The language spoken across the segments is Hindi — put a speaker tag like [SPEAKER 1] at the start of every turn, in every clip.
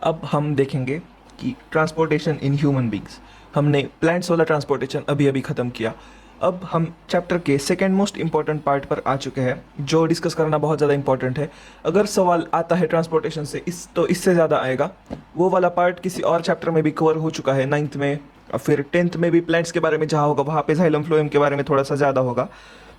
[SPEAKER 1] अब हम देखेंगे कि ट्रांसपोर्टेशन इन ह्यूमन बींग्स। हमने प्लांट्स वाला ट्रांसपोर्टेशन अभी अभी ख़त्म किया। अब हम चैप्टर के सेकेंड मोस्ट इम्पॉर्टेंट पार्ट पर आ चुके हैं, जो डिस्कस करना बहुत ज़्यादा इंपॉर्टेंट है। अगर सवाल आता है ट्रांसपोर्टेशन से इससे ज़्यादा आएगा। वो वाला पार्ट किसी और चैप्टर में भी कवर हो चुका है, 9th में, और फिर 10th में भी प्लांट्स के बारे में जहाँ होगा वहाँ पे जाइलम फ्लोएम के बारे में थोड़ा सा ज़्यादा होगा,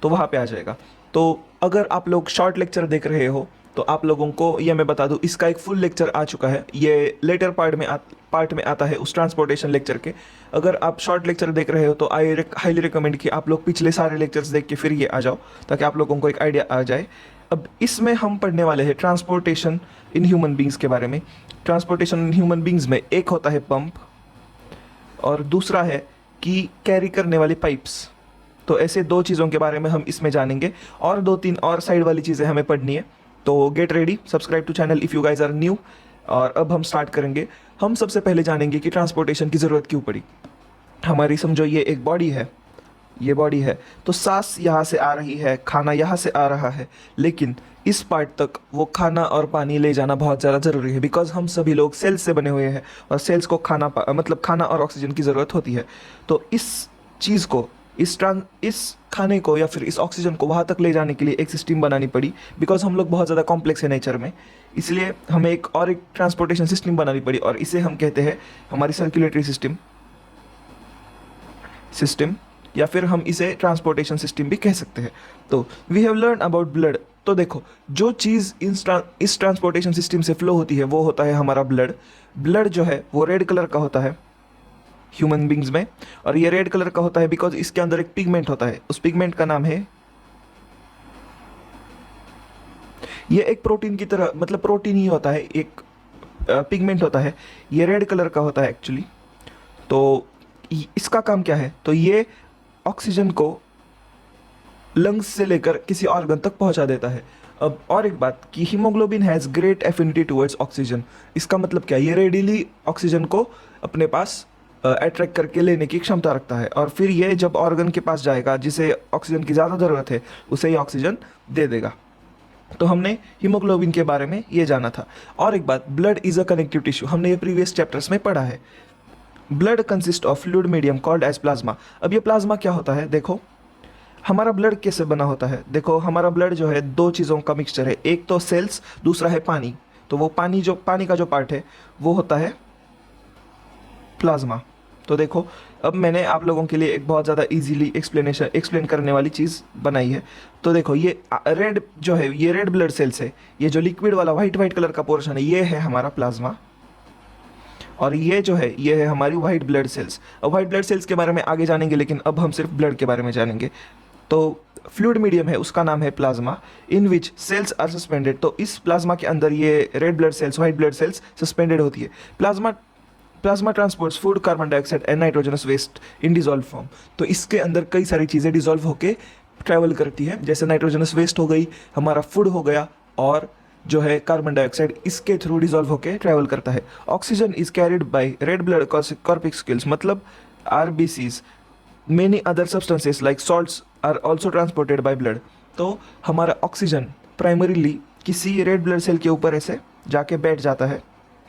[SPEAKER 1] तो वहाँ पे आ जाएगा। तो अगर आप लोग शॉर्ट लेक्चर देख रहे हो तो आप लोगों को ये मैं बता दूं, इसका एक फुल लेक्चर आ चुका है। ये लेटर पार्ट में आता है उस ट्रांसपोर्टेशन लेक्चर के। अगर आप शॉर्ट लेक्चर देख रहे हो तो आई हाईली रिकमेंड कि आप लोग पिछले सारे लेक्चर्स देख के फिर ये आ जाओ, ताकि आप लोगों को एक आइडिया आ जाए। अब इसमें हम पढ़ने वाले हैं ट्रांसपोर्टेशन इन ह्यूमन बींग्स के बारे में। ट्रांसपोर्टेशन इन ह्यूमन बींग्स में एक होता है पंप, और दूसरा है कि कैरी करने वाली पाइप्स। तो ऐसे दो चीज़ों के बारे में हम इसमें जानेंगे, और दो तीन और साइड वाली चीज़ें हमें पढ़नी है। तो get ready, subscribe to channel if you guys are new. और अब हम स्टार्ट करेंगे। हम सबसे पहले जानेंगे कि ट्रांसपोर्टेशन की ज़रूरत क्यों पड़ी। हमारी समझो ये एक बॉडी है, ये बॉडी है, तो सांस यहाँ से आ रही है, खाना यहाँ से आ रहा है, लेकिन इस पार्ट तक वो खाना और पानी ले जाना बहुत ज़्यादा ज़रूरी है, बिकॉज हम सभी लोग सेल्स से बने हुए हैं, और सेल्स को मतलब खाना और ऑक्सीजन की ज़रूरत होती है। तो इस चीज़ को, इस खाने को या फिर इस ऑक्सीजन को वहाँ तक ले जाने के लिए एक सिस्टम बनानी पड़ी, बिकॉज हम लोग बहुत ज़्यादा कॉम्प्लेक्स है नेचर में। इसलिए हमें एक ट्रांसपोर्टेशन सिस्टम बनानी पड़ी, और इसे हम कहते हैं हमारी सर्कुलेटरी सिस्टम, या फिर हम इसे ट्रांसपोर्टेशन सिस्टम भी कह सकते हैं। तो we have learn about blood. तो देखो, जो चीज़ इस ट्रांसपोर्टेशन सिस्टम से फ्लो होती है वो होता है हमारा ब्लड। ब्लड जो है वो रेड कलर का होता है ह्यूमन बींग्स में, और ये रेड कलर का होता है बिकॉज इसके अंदर एक पिगमेंट होता है। उस पिगमेंट का नाम है, ये एक प्रोटीन की तरह, मतलब प्रोटीन ही होता है, एक पिगमेंट होता है, ये रेड कलर का होता है एक्चुअली। तो इसका काम क्या है, तो ये ऑक्सीजन को लंग्स से लेकर किसी ऑर्गन तक पहुंचा देता है। अब और एक बात कि haemoglobin has great affinity towards oxygen. इसका मतलब क्या, ये रेडिली ऑक्सीजन को अपने पास अट्रैक्ट करके लेने की क्षमता रखता है, और फिर ये जब ऑर्गन के पास जाएगा जिसे ऑक्सीजन की ज़्यादा ज़रूरत है, उसे ये ऑक्सीजन दे देगा। तो हमने हीमोग्लोबिन के बारे में ये जाना था। और एक बात, blood is a connective tissue, हमने ये प्रीवियस चैप्टर्स में पढ़ा है। Blood consist of fluid medium called as plasma. अब ये प्लाज्मा क्या होता है, देखो हमारा ब्लड कैसे बना होता है। देखो हमारा ब्लड जो है दो चीज़ों का मिक्सचर है, एक तो सेल्स, दूसरा है पानी। तो वो पानी का जो पार्ट है वो होता है प्लाज्मा। तो देखो, अब मैंने आप लोगों के लिए एक बहुत ज़्यादा इजीली एक्सप्लेन करने वाली चीज़ बनाई है। तो देखो, ये रेड जो है, ये रेड ब्लड सेल्स है, ये जो लिक्विड वाला वाइट वाइट कलर का पोर्शन है, ये है हमारा प्लाज्मा। और ये जो है, ये है हमारी वाइट ब्लड सेल्स। अब वाइट ब्लड सेल्स के बारे में आगे जानेंगे, लेकिन अब हम सिर्फ ब्लड के बारे में जानेंगे। तो फ्लूइड मीडियम है, उसका नाम है plasma, in which cells are suspended. तो इस प्लाज्मा के अंदर ये red blood cells, white blood cells suspended होती है। Plasma transports food, carbon dioxide and nitrogenous waste in dissolve form. तो इसके अंदर कई सारी चीज़ें डिजॉल्व होके ट्रैवल करती है, जैसे नाइट्रोजनस वेस्ट हो गई, हमारा फूड हो गया, और जो है कार्बन डाइऑक्साइड इसके थ्रू डिजॉल्व होके ट्रैवल करता है। Oxygen is carried by red blood corpuscles, मतलब RBCs. Many other substances like salts are also transported by blood. तो हमारा ऑक्सीजन प्राइमरीली किसी रेड ब्लड सेल के ऊपर ऐसे जाके बैठ जाता है।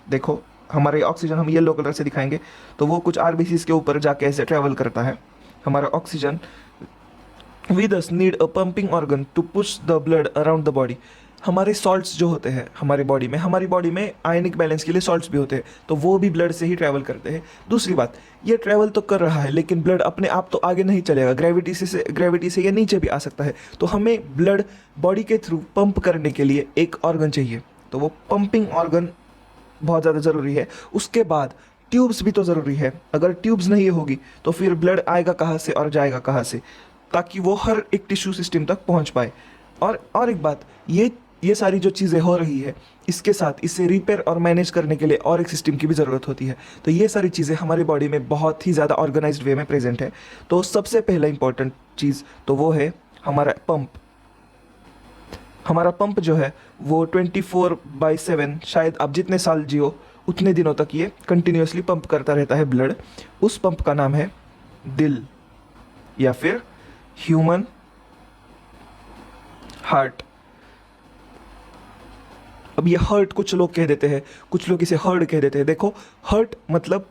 [SPEAKER 1] देखो हमारे ऑक्सीजन हम येलो कलर से दिखाएंगे, तो वो कुछ आरबीसीज के ऊपर जाके ऐसे ट्रैवल करता है हमारा oxygen. We thus need a pumping organ to push the blood around the body. हमारे सॉल्ट्स जो होते हैं हमारी बॉडी में आयनिक बैलेंस के लिए सॉल्ट्स भी होते हैं, तो वो भी ब्लड से ही ट्रैवल करते हैं। दूसरी बात, ये ट्रैवल तो कर रहा है, लेकिन ब्लड अपने आप तो आगे नहीं चलेगा, ग्रेविटी से ये नीचे भी आ सकता है। तो हमें ब्लड बॉडी के थ्रू पंप करने के लिए एक ऑर्गन चाहिए, तो वो पंपिंग ऑर्गन बहुत ज़्यादा ज़रूरी है। उसके बाद ट्यूब्स भी तो ज़रूरी है। अगर ट्यूब्स नहीं होगी तो फिर ब्लड आएगा कहाँ से और जाएगा कहाँ से, ताकि वो हर एक टिश्यू सिस्टम तक पहुँच पाए। और एक बात, ये सारी जो चीज़ें हो रही है, इसके साथ इसे रिपेयर और मैनेज करने के लिए और एक सिस्टम की भी ज़रूरत होती है। तो ये सारी चीज़ें हमारी बॉडी में बहुत ही ज़्यादा ऑर्गेनाइज्ड वे में प्रेजेंट है। तो सबसे पहला इंपॉर्टेंट चीज़ तो वो है हमारा पंप। हमारा पंप जो है वो 24/7, शायद आप जितने साल जियो उतने दिनों तक ये कंटिन्यूसली पंप करता रहता है ब्लड। उस पंप का नाम है दिल, या फिर ह्यूमन हार्ट। अब ये हर्ट कुछ लोग कह देते हैं, कुछ लोग इसे हर्ड कह देते हैं। देखो, हर्ट मतलब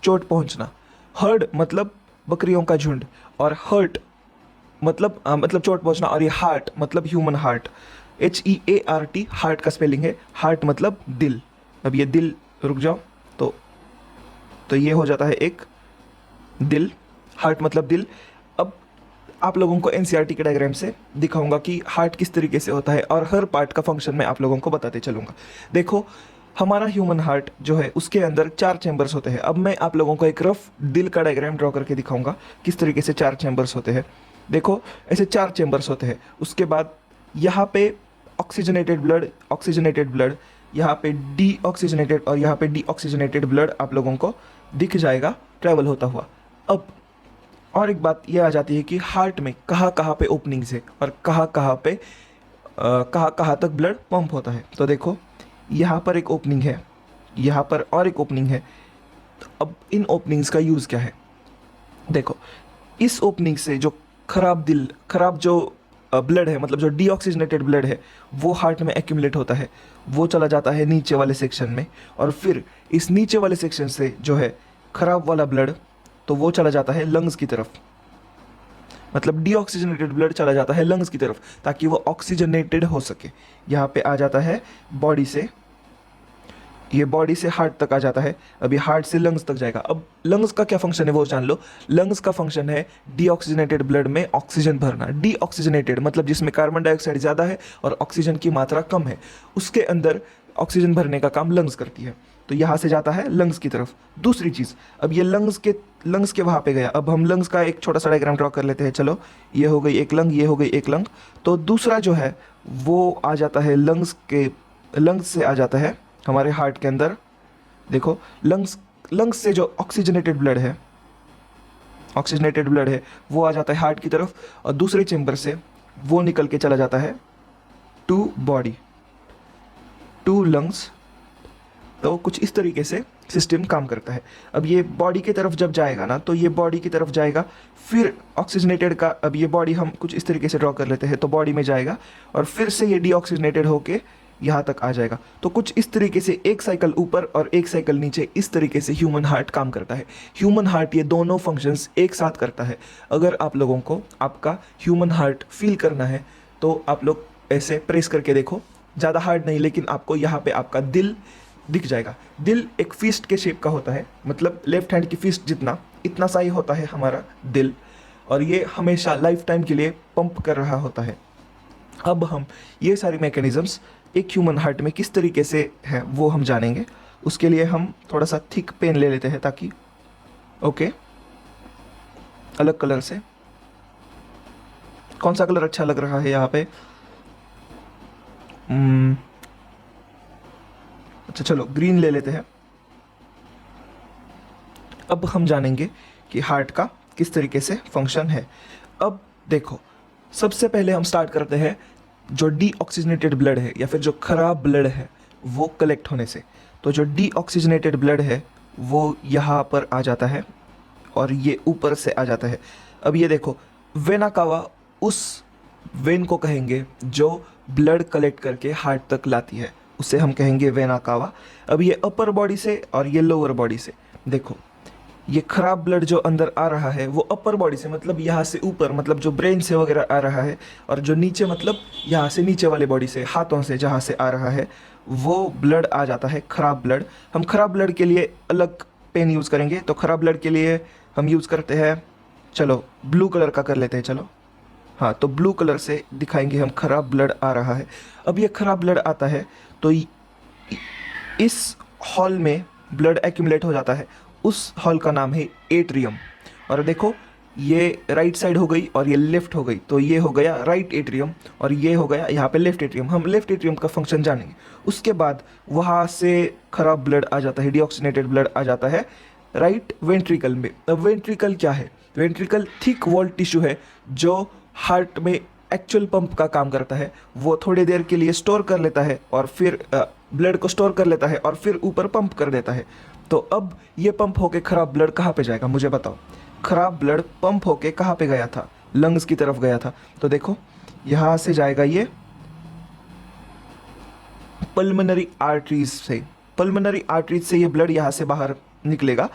[SPEAKER 1] चोट पहुंचना, हर्ड मतलब बकरियों का झुंड, और हर्ट मतलब चोट पहुंचना, और ये हार्ट मतलब ह्यूमन हार्ट, HEART हार्ट का स्पेलिंग है। हार्ट मतलब दिल। अब ये दिल, रुक जाओ, तो ये हो जाता है एक दिल, हार्ट मतलब दिल। अब आप लोगों को एनसीईआरटी के डायग्राम से दिखाऊंगा कि हार्ट किस तरीके से होता है, और हर पार्ट का फंक्शन मैं आप लोगों को बताते चलूँगा। देखो, हमारा ह्यूमन हार्ट जो है उसके अंदर 4 चैम्बर्स होते हैं। अब मैं आप लोगों को एक रफ दिल का डायग्राम ड्रॉ करके दिखाऊंगा किस तरीके से 4 चैम्बर्स होते हैं। देखो, ऐसे 4 चैम्बर्स होते हैं। उसके बाद यहाँ पे ऑक्सीजनेटेड ब्लड, यहाँ पे डीऑक्सीजनेटेड, और यहाँ पे डीऑक्सीजनेटेड ब्लड आप लोगों को दिख जाएगा ट्रैवल होता हुआ। अब और एक बात ये आ जाती है कि हार्ट में कहाँ कहाँ पे ओपनिंग्स है, और कहाँ कहाँ तक ब्लड पंप होता है। तो देखो, यहाँ पर एक ओपनिंग है, यहाँ पर और एक ओपनिंग है। तो अब इन ओपनिंग्स का यूज़ क्या है? देखो, इस ओपनिंग से जो खराब जो ब्लड है, मतलब जो डीऑक्सीजनेटेड ब्लड है, वो हार्ट में एक्यूमुलेट होता है, वो चला जाता है नीचे वाले सेक्शन में, और फिर इस नीचे वाले सेक्शन से जो है खराब वाला ब्लड, तो वो चला जाता है लंग्स की तरफ। मतलब डीऑक्सीजनेटेड ब्लड चला जाता है लंग्स की तरफ ताकि वो ऑक्सीजनेटेड हो सके। यहाँ पे आ जाता है बॉडी से, ये बॉडी से हार्ट तक आ जाता है। अभी हार्ट से लंग्स तक जाएगा। अब लंग्स का क्या फंक्शन है वो जान लो। लंग्स का फंक्शन है डीऑक्सीजनेटेड ब्लड में ऑक्सीजन भरना। डीऑक्सीजनेटेड मतलब जिसमें कार्बन डाइऑक्साइड ज़्यादा है और ऑक्सीजन की मात्रा कम है, उसके अंदर ऑक्सीजन भरने का काम लंग्स करती है। तो यहाँ से जाता है लंग्स की तरफ। दूसरी चीज़, अब ये लंग्स के वहाँ पे गया। अब हम लंग्स का एक छोटा सा डायग्राम ड्रॉ कर लेते हैं। चलो, ये हो गई एक लंग, ये हो गई एक लंग। तो दूसरा जो है वो आ जाता है लंग्स से आ जाता है हमारे हार्ट के अंदर। देखो, लंग्स से जो ऑक्सीजनेटेड ब्लड है वो आ जाता है हार्ट की तरफ, और दूसरे चेंबर से वो निकल के चला जाता है टू बॉडी, टू लंग्स। तो कुछ इस तरीके से सिस्टम काम करता है। अब ये बॉडी की तरफ जब जाएगा ना, तो ये बॉडी की तरफ जाएगा, फिर ऑक्सीजनेटेड का, अब ये बॉडी हम कुछ इस तरीके से ड्रॉ कर लेते हैं, तो बॉडी में जाएगा और फिर से ये डीऑक्सीजनेटेड होके यहाँ तक आ जाएगा। तो कुछ इस तरीके से एक साइकिल ऊपर और एक साइकिल नीचे, इस तरीके से ह्यूमन हार्ट काम करता है। ह्यूमन हार्ट ये दोनों फंक्शंस एक साथ करता है। अगर आप लोगों को आपका ह्यूमन हार्ट फील करना है तो आप लोग ऐसे प्रेस करके देखो, ज़्यादा हार्ड नहीं, लेकिन आपको यहाँ पे आपका दिल दिख जाएगा। दिल एक फिस्ट के शेप का होता है, मतलब लेफ्ट हैंड की फिस्ट जितना, इतना सा ही होता है हमारा दिल, और ये हमेशा लाइफ टाइम के लिए पंप कर रहा होता है। अब हम ये सारी मैकेनिज़म्स एक ह्यूमन हार्ट में किस तरीके से है वो हम जानेंगे। उसके लिए हम थोड़ा सा थिक पेन ले लेते हैं ताकि, ओके, अलग कलर से। कौन सा कलर अच्छा लग रहा है यहाँ पे? अच्छा, चलो ग्रीन ले लेते हैं। अब हम जानेंगे कि हार्ट का किस तरीके से फंक्शन है। अब देखो, सबसे पहले हम स्टार्ट करते हैं जो डीऑक्सीजनेटेड ब्लड है या फिर जो खराब ब्लड है वो कलेक्ट होने से। तो जो डीऑक्सीजनेटेड ब्लड है वो यहाँ पर आ जाता है और ये ऊपर से आ जाता है। अब ये देखो, वेना कावा उस वेन को कहेंगे जो ब्लड कलेक्ट करके हार्ट तक लाती है, उसे हम कहेंगे वेना कावा। अब ये अपर बॉडी से और ये लोअर बॉडी से, देखो ये खराब ब्लड जो अंदर आ रहा है वो अपर बॉडी से, मतलब यहाँ से ऊपर, मतलब जो ब्रेन से वगैरह आ रहा है, और जो नीचे मतलब यहाँ से नीचे वाले बॉडी से, हाथों से जहाँ से आ रहा है वो ब्लड आ जाता है खराब ब्लड। हम खराब ब्लड के लिए अलग पेन यूज़ करेंगे। तो खराब ब्लड के लिए हम यूज़ करते हैं, चलो ब्लू कलर का कर लेते हैं। चलो हाँ, तो ब्लू कलर से दिखाएंगे हम खराब ब्लड आ रहा है। अब ये खराब ब्लड आता है तो इस हॉल में ब्लड एक्यूमुलेट हो जाता है। उस हॉल का नाम है एट्रियम। और देखो, ये राइट साइड हो गई और ये लेफ्ट हो गई, तो ये हो गया राइट एट्रियम और ये हो गया यहाँ पे लेफ्ट एट्रियम। हम लेफ्ट एट्रियम का फंक्शन जानेंगे। उसके बाद वहाँ से खराब ब्लड आ जाता है, डीऑक्सीजनेटेड ब्लड आ जाता है राइट वेंट्रिकल में। अब वेंट्रिकल क्या है? वेंट्रिकल थिक वॉल टिश्यू है जो हार्ट में एक्चुअल पंप का काम करता है। वो थोड़ी देर के लिए स्टोर कर लेता है और फिर ब्लड को स्टोर कर लेता है और फिर ऊपर पंप कर देता है। तो अब ये पंप होके खराब ब्लड कहाँ पे जाएगा, मुझे बताओ। खराब ब्लड पंप होके कहाँ पे गया था? लंग्स की तरफ गया था। तो देखो, यहाँ से जाएगा ये पल्मोनरी आर्टरीज से ये ब्लड यहाँ से बाहर निकलेगा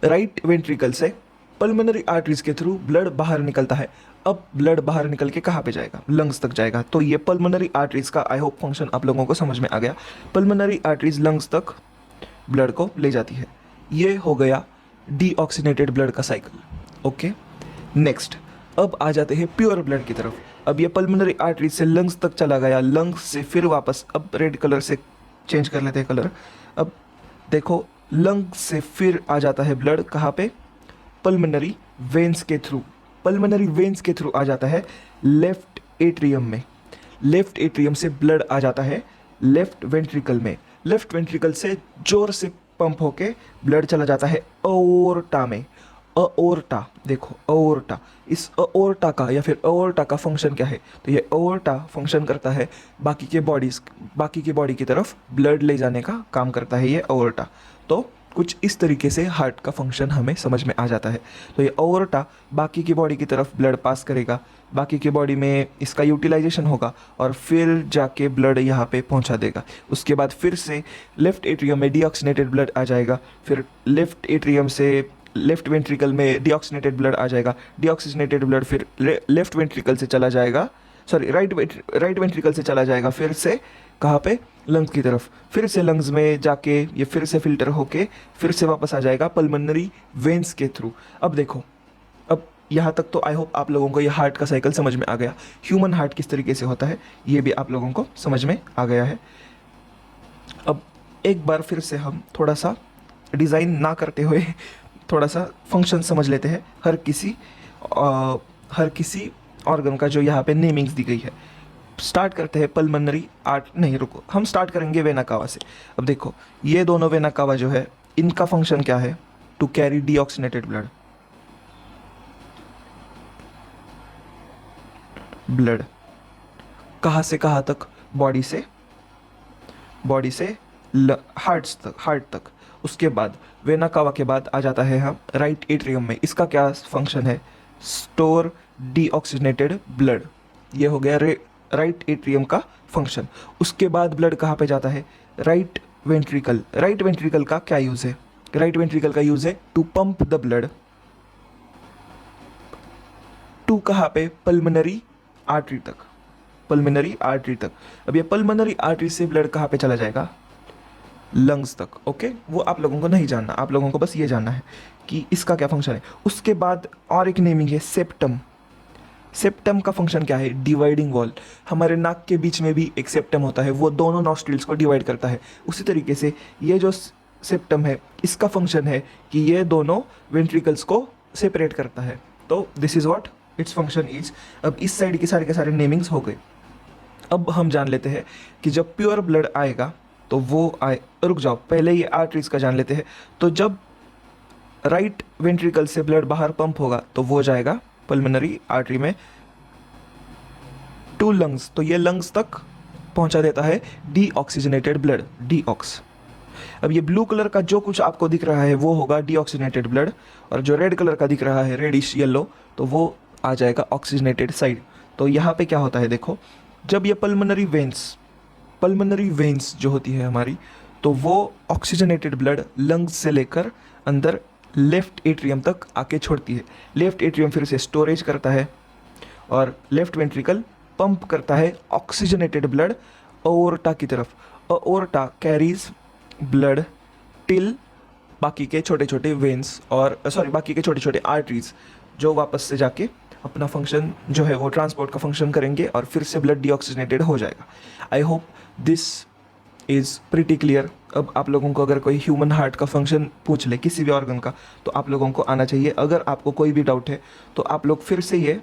[SPEAKER 1] राइट वेंट्रिकल से, पल्मोनरी आर्टरीज के थ्रू ब्लड बाहर निकलता है। अब ब्लड बाहर निकल के कहाँ पे जाएगा? लंग्स तक जाएगा। तो ये पल्मोनरी आर्टरीज का आई होप फंक्शन आप लोगों को समझ में आ गया। पल्मोनरी आर्टरीज लंग्स तक ब्लड को ले जाती है। ये हो गया डीऑक्सीनेटेड ब्लड का साइकिल। ओके, नेक्स्ट अब आ जाते हैं प्योर ब्लड की तरफ। अब ये पल्मोनरी आर्टरीज से लंग्स तक चला गया, लंग्स से फिर वापस, अब रेड कलर से चेंज कर लेते हैं कलर। अब देखो लंग्स से फिर आ जाता है ब्लड कहाँ पे? पल्मोनरी वेन्स के थ्रू। पल्मोनरी वेन्स के थ्रू आ जाता है लेफ्ट एट्रियम में। लेफ्ट एट्रियम से ब्लड आ जाता है लेफ्ट वेंट्रिकल में। लेफ्ट वेंट्रिकल से जोर से पंप होके ब्लड चला जाता है अओर्टा में। अओर्टा, देखो अओर्टा, इस अओर्टा का या फिर अओर्टा का फंक्शन क्या है? तो ये अओर्टा फंक्शन करता है बाकी के बॉडी की तरफ ब्लड ले जाने का काम करता है ये अओर्टा। तो कुछ इस तरीके से हार्ट का फंक्शन हमें समझ में आ जाता है। तो ये अओर्टा बाकी की बॉडी की तरफ ब्लड पास करेगा, बाकी की बॉडी में इसका यूटिलाइजेशन होगा और फिर जाके ब्लड यहाँ पे पहुँचा देगा। उसके बाद फिर से लेफ्ट एट्रियम में डीऑक्सीनेटेड ब्लड आ जाएगा, फिर लेफ्ट एट्रियम से लेफ्ट वेंट्रिकल में डीऑक्सीनेटेड ब्लड आ जाएगा। डीऑक्सीनेटेड ब्लड फिर लेफ्ट वेंट्रिकल से चला जाएगा, सॉरी राइट वेंट्रिकल से चला जाएगा फिर से कहाँ पे? लंग्स की तरफ। फिर से लंग्स में जाके ये फिर से फिल्टर होके फिर से वापस आ जाएगा पल्मोनरी वेन्स के थ्रू। अब देखो, अब यहाँ तक तो आई होप आप लोगों को ये हार्ट का साइकिल समझ में आ गया। ह्यूमन हार्ट किस तरीके से होता है ये भी आप लोगों को समझ में आ गया है। अब एक बार फिर से हम थोड़ा सा डिज़ाइन ना करते हुए थोड़ा सा फंक्शन समझ लेते हैं हर किसी ऑर्गन का जो यहाँ पे नेमिंग्स दी गई है। स्टार्ट करते हैं पल्मोनरी नहीं रुको, हम स्टार्ट करेंगे वेना कावा से। अब देखो ये दोनों वेना कावा जो है इनका फंक्शन क्या है? टू कैरी डीऑक्सीनेटेड ब्लड कहाँ से कहाँ तक? बॉडी से हार्ट तक। उसके बाद वेना कावा के बाद आ जाता है हम राइट एट्रियम में। इसका क्या फंक्शन है? Store deoxygenated blood. ये हो गया राइट एट्रियम का फंक्शन। उसके बाद ब्लड कहाँ पे जाता है? Right ventricle. राइट वेंट्रिकल का क्या यूज़ है? राइट वेंट्रिकल का यूज़ है to pump the blood to कहाँ पे? पल्मोनरी आर्टरी तक। अब ये पल्मोनरी आर्टरी से ब्लड कहाँ पे चला जाएगा? लंग्स तक। ओके, वो आप लोगों को नहीं जानना, आप लोगों को बस ये जानना है कि इसका क्या फंक्शन है। उसके बाद और एक नेमिंग है सेप्टम। सेप्टम का फंक्शन क्या है? Dividing wall. हमारे नाक के बीच में भी एक सेप्टम होता है, वो दोनों नॉस्ट्रिल्स को डिवाइड करता है। उसी तरीके से ये जो सेप्टम है इसका फंक्शन है कि ये दोनों वेंट्रिकल्स को सेपरेट करता है। तो this is what its function is. अब इस साइड के सारे नेमिंग्स हो गए। अब हम जान लेते हैं कि जब प्योर ब्लड आएगा तो वो रुक जाओ, पहले ये आर्टरीज का जान लेते हैं। तो जब राइट वेंट्रिकल से ब्लड बाहर पंप होगा तो वो जाएगा पल्मोनरी आर्टरी में टू लंग्स। तो ये लंग्स तक पहुंचा देता है डीऑक्सीजनेटेड ब्लड, डीऑक्स। अब ये ब्लू कलर का जो कुछ आपको दिख रहा है वो होगा डीऑक्सीजनेटेड ब्लड, और जो रेड कलर का दिख रहा है रेडिश येलो तो वो आ जाएगा ऑक्सीजनेटेड साइड। तो यहाँ पे क्या होता है देखो, जब ये पल्मोनरी वेन्स जो होती है हमारी, तो वो ऑक्सीजनेटेड ब्लड लंग्स से लेकर अंदर लेफ्ट एट्रियम तक आके छोड़ती है। लेफ्ट एट्रियम फिर से स्टोरेज करता है और लेफ्ट वेंट्रिकल पंप करता है ऑक्सीजनेटेड ब्लड अओर्टा की तरफ। अओर्टा कैरीज ब्लड टिल बाकी के छोटे छोटे वेन्स और बाकी के छोटे छोटे आर्टरीज, जो वापस से जाके अपना फंक्शन जो है वो ट्रांसपोर्ट का फंक्शन करेंगे और फिर से ब्लड डीऑक्सीजनेटेड हो जाएगा। I hope this is pretty clear. अब आप लोगों को अगर कोई ह्यूमन हार्ट का फंक्शन पूछ ले किसी भी ऑर्गन का तो आप लोगों को आना चाहिए। अगर आपको कोई भी डाउट है तो आप लोग फिर से ये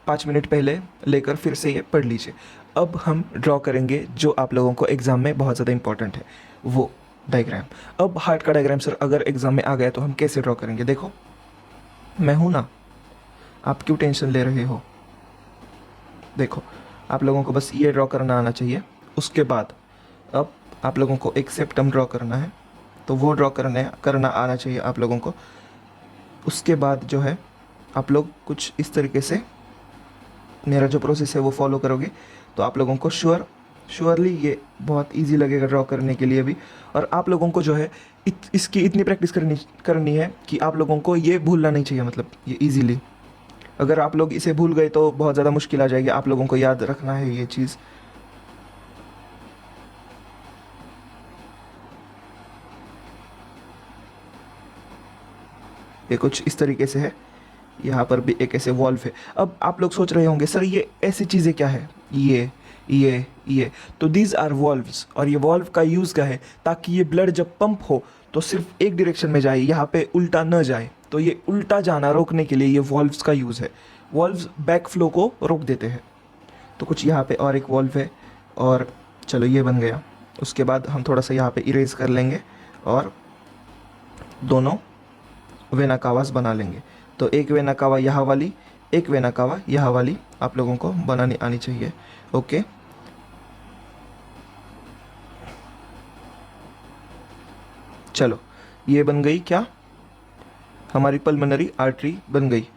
[SPEAKER 1] 5 मिनट पहले लेकर फिर से ये पढ़ लीजिए। अब हम ड्रॉ करेंगे जो आप लोगों को एग्ज़ाम में बहुत ज़्यादा इंपॉर्टेंट है, वो डायग्राम। अब हार्ट का डायग्राम सर अगर एग्ज़ाम में आ गया तो हम कैसे ड्रॉ करेंगे? देखो मैं हूँ ना, आप क्यों टेंशन ले रहे हो? देखो आप लोगों को बस ये ड्रॉ करना आना चाहिए। उसके बाद अब आप लोगों को एक सेप्टम ड्रॉ करना है, तो वो ड्रॉ करना आना चाहिए आप लोगों को। उसके बाद जो है आप लोग कुछ इस तरीके से मेरा जो प्रोसेस है वो फॉलो करोगे तो आप लोगों को श्योर श्योरली ये बहुत इजी लगेगा ड्रॉ करने के लिए भी। और आप लोगों को जो है इसकी इतनी प्रैक्टिस करनी है कि आप लोगों को ये भूलना नहीं चाहिए, मतलब ये इजीली। अगर आप लोग इसे भूल गए तो बहुत ज़्यादा मुश्किल आ जाएगी, आप लोगों को याद रखना है ये चीज़। ये कुछ इस तरीके से है, यहाँ पर भी एक ऐसे वॉल्व है। अब आप लोग सोच रहे होंगे सर ये ऐसी चीज़ें क्या है, ये तो दीज आर वॉल्व्स। और ये वॉल्व का यूज़ क्या है, ताकि ये ब्लड जब पंप हो तो सिर्फ एक डायरेक्शन में जाए, यहाँ पे उल्टा न जाए। तो ये उल्टा जाना रोकने के लिए ये वॉल्व्स का यूज़ है। वॉल्व्स बैक फ्लो को रोक देते हैं। तो कुछ यहाँ पे और एक वॉल्व है, और चलो ये बन गया। उसके बाद हम थोड़ा सा यहाँ पे इरेज कर लेंगे और दोनों वेना कावास बना लेंगे। तो एक वेना कावा यहाँ वाली, एक वेना कावा यहाँ वाली आप लोगों को बनानी आनी चाहिए। ओके, चलो ये बन गई क्या, हमारी पल्मोनरी आर्टरी बन गई।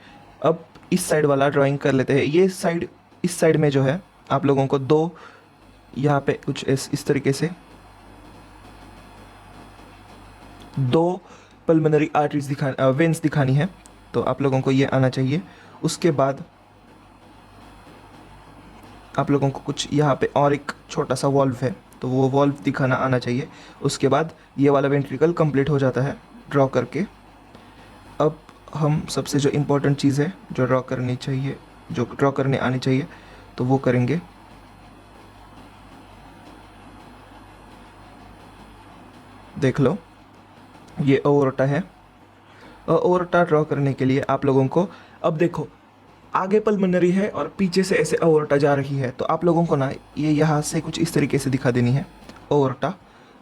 [SPEAKER 1] अब इस साइड वाला ड्राइंग कर लेते हैं। ये साइड, इस साइड में जो है आप लोगों को दो यहाँ पे कुछ इस तरीके से दो पल्मोनरी आर्टरीज वेन्स दिखानी है। तो आप लोगों को ये आना चाहिए। उसके बाद आप लोगों को कुछ यहाँ पे और एक छोटा सा वॉल्व है, तो वो वॉल्व दिखाना आना चाहिए। उसके बाद ये वाला वेंट्रिकल कंप्लीट हो जाता है ड्रॉ करके। अब हम सबसे जो इम्पोर्टेंट चीज़ है जो ड्रॉ करने आनी चाहिए, तो वो करेंगे। देख लो ये अओर्टा है। अओर्टा ड्रॉ करने के लिए आप लोगों को, अब देखो आगे पल्मोनरी है और पीछे से ऐसे अओर्टा जा रही है, तो आप लोगों को ना ये यहाँ से कुछ इस तरीके से दिखा देनी है अओर्टा।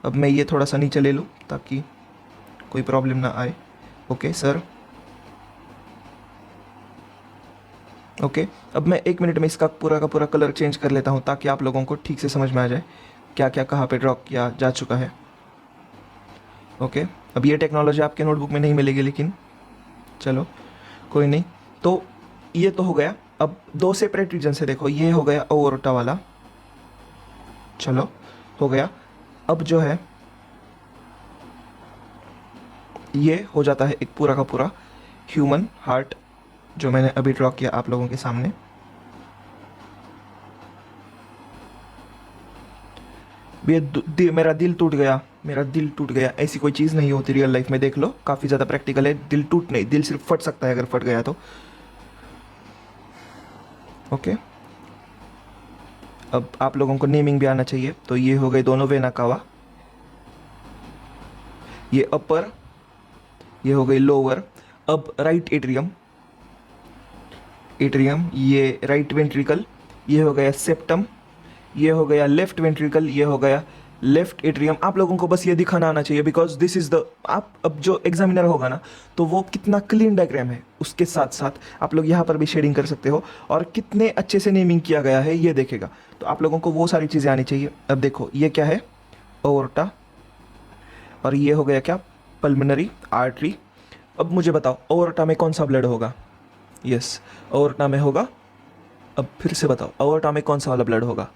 [SPEAKER 1] अब मैं ये थोड़ा सा नीचे ले लूँ ताकि कोई प्रॉब्लम ना आए। Okay sir, okay. अब मैं 1 मिनट में इसका पूरा का पूरा कलर चेंज कर लेता हूँ ताकि आप लोगों को ठीक से समझ में आ जाए क्या क्या कहाँ पे ड्रॉ किया जा चुका है। ओके, अब ये टेक्नोलॉजी आपके नोटबुक में नहीं मिलेगी, लेकिन चलो कोई नहीं। तो ये तो हो गया। अब दो सेपरेट रीजन से देखो, ये हो गया अओर्टा वाला, चलो हो गया। अब जो है ये हो जाता है एक पूरा का पूरा ह्यूमन हार्ट, जो मैंने अभी ड्रॉ किया आप लोगों के सामने। मेरा दिल टूट गया, मेरा दिल टूट गया। ऐसी कोई चीज़ नहीं होती रियल लाइफ में, देख लो काफ़ी ज़्यादा प्रैक्टिकल है। दिल टूट नहीं, दिल सिर्फ फट सकता है अगर फट गया तो। ओके, अब आप लोगों को नेमिंग भी आना चाहिए। तो ये हो गए दोनों वेना कावा, ये अपर, ये हो गई लोअर। अब राइट एट्रियम, ये राइट वेंट्रिकल, ये हो गया सेप्टम, ये हो गया लेफ्ट वेंट्रिकल, ये हो गया लेफ्ट एट्रियम। आप लोगों को बस ये दिखाना आना चाहिए, बिकॉज दिस इज़ द, आप अब जो एग्जामिनर होगा ना, तो वो कितना क्लीन डायग्राम है, उसके साथ साथ आप लोग यहाँ पर भी शेडिंग कर सकते हो और कितने अच्छे से नेमिंग किया गया है ये देखेगा। तो आप लोगों को वो सारी चीज़ें आनी चाहिए। अब देखो ये क्या है, अओर्टा, और ये हो गया क्या, पल्मोनरी आर्टरी। अब मुझे बताओ अओर्टा में कौन सा ब्लड होगा? यस, अओर्टा में होगा, अब फिर से बताओ अओर्टा में कौन सा वाला ब्लड होगा?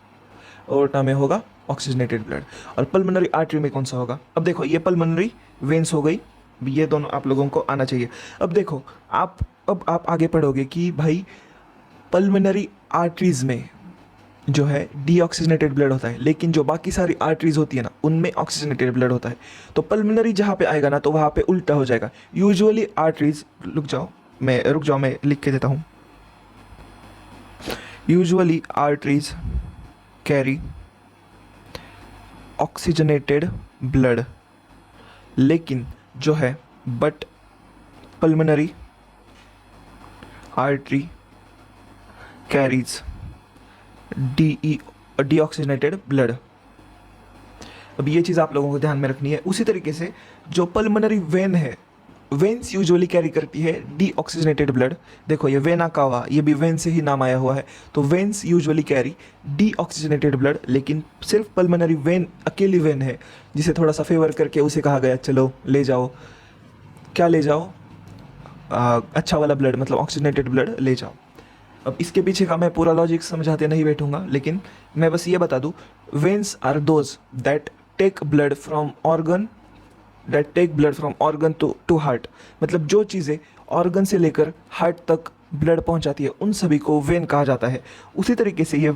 [SPEAKER 1] अओर्टा में होगा ऑक्सीजनेटेड ब्लड। और पल्मोनरी आर्टरी में कौन सा होगा? अब देखो ये पल्मोनरी वेन्स हो गई, ये दोनों आप लोगों को आना चाहिए। अब देखो अब आप आगे पढ़ोगे कि भाई पल्मोनरी आर्टरीज में जो है डीऑक्सीजनेटेड ब्लड होता है, लेकिन जो बाकी सारी आर्टरीज होती है ना, उनमें ऑक्सीजनेटेड ब्लड होता है। तो पल्मोनरी जहाँ पे आएगा ना, तो वहाँ पे उल्टा हो जाएगा। यूजुअली आर्टरीज, रुक जाओ मैं लिख के देता हूँ। Usually arteries carry oxygenated blood, लेकिन जो है but pulmonary artery carries deoxygenated blood. अब ये चीज़ आप लोगों को ध्यान में रखनी है। उसी तरीके से जो पल्मोनरी वेन है, वेन्स यूजुअली कैरी करती है डीऑक्सीजनेटेड ब्लड। देखो ये वेना कावा, ये भी वेन से ही नाम आया हुआ है। तो veins usually carry deoxygenated blood, लेकिन सिर्फ पल्मोनरी वेन अकेली वेन है जिसे थोड़ा सा फेवर करके उसे कहा गया चलो ले जाओ, क्या ले जाओ, अच्छा वाला ब्लड, मतलब ऑक्सीजनेटेड ब्लड ले जाओ। अब इसके पीछे का मैं पूरा लॉजिक समझाते नहीं बैठूंगा, लेकिन मैं बस ये बता दूं, veins are those that take blood from organ to heart. मतलब जो चीज़ें ऑर्गन से लेकर हार्ट तक ब्लड पहुंचाती है उन सभी को वेन कहा जाता है। उसी तरीके से ये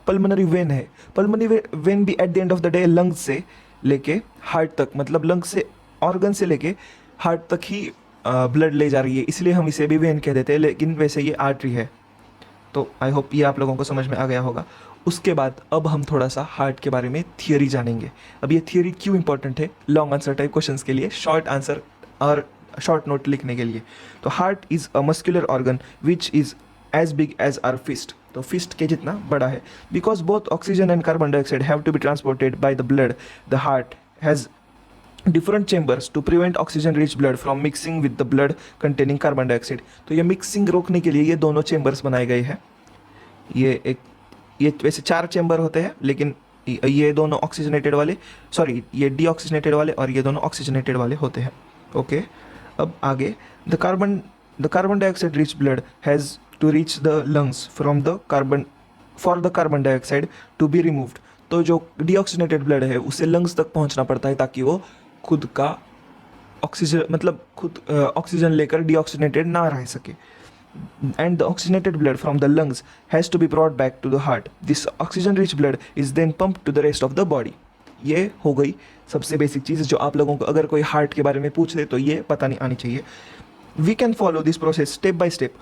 [SPEAKER 1] पल्मोनरी वेन है। पल्मोनरी वेन भी at the end of the day lungs से लेके हार्ट तक, मतलब लंग्स से, ऑर्गन से लेके हार्ट तक ही ब्लड ले जा रही है, इसलिए हम इसे भी वेन कह देते हैं, लेकिन वैसे ये आर्टरी है। तो आई होप ये आप लोगों को समझ में आ गया होगा। उसके बाद अब हम थोड़ा सा हार्ट के बारे में थियरी जानेंगे। अब ये थियरी क्यों इंपॉर्टेंट है लॉन्ग आंसर टाइप क्वेश्चंस के लिए, शॉर्ट आंसर और शॉर्ट नोट लिखने के लिए। तो heart is a muscular organ which is as big as our fist. तो फिस्ट के जितना बड़ा है। Because both oxygen and carbon dioxide have to be transported by the blood, the heart has different chambers to prevent oxygen rich blood from mixing with the blood containing carbon dioxide. तो ये मिक्सिंग रोकने के लिए ये दोनों चेंबर्स बनाए गए हैं। ये वैसे 4 चेंबर होते हैं, लेकिन ये दोनों ऑक्सीजनेटेड वाले, ये डीऑक्सीजनेटेड वाले और ये दोनों ऑक्सीजनेटेड वाले होते हैं। ओके, अब आगे, the carbon dioxide rich blood has to reach the lungs for the carbon dioxide to be removed. तो जो डीऑक्सीजनेटेड ब्लड है उसे लंग्स तक पहुंचना पड़ता है ताकि वो खुद का ऑक्सीजन लेकर डीऑक्सीजनेटेड ना रह सके। And the oxygenated blood from the lungs has to be brought back to the heart. This oxygen rich blood is then pumped to the rest of the body. ये हो गई सबसे बेसिक चीज़ जो आप लोगों को अगर कोई हार्ट के बारे में पूछ दे तो ये पता नहीं आनी चाहिए। We can follow this process step by step.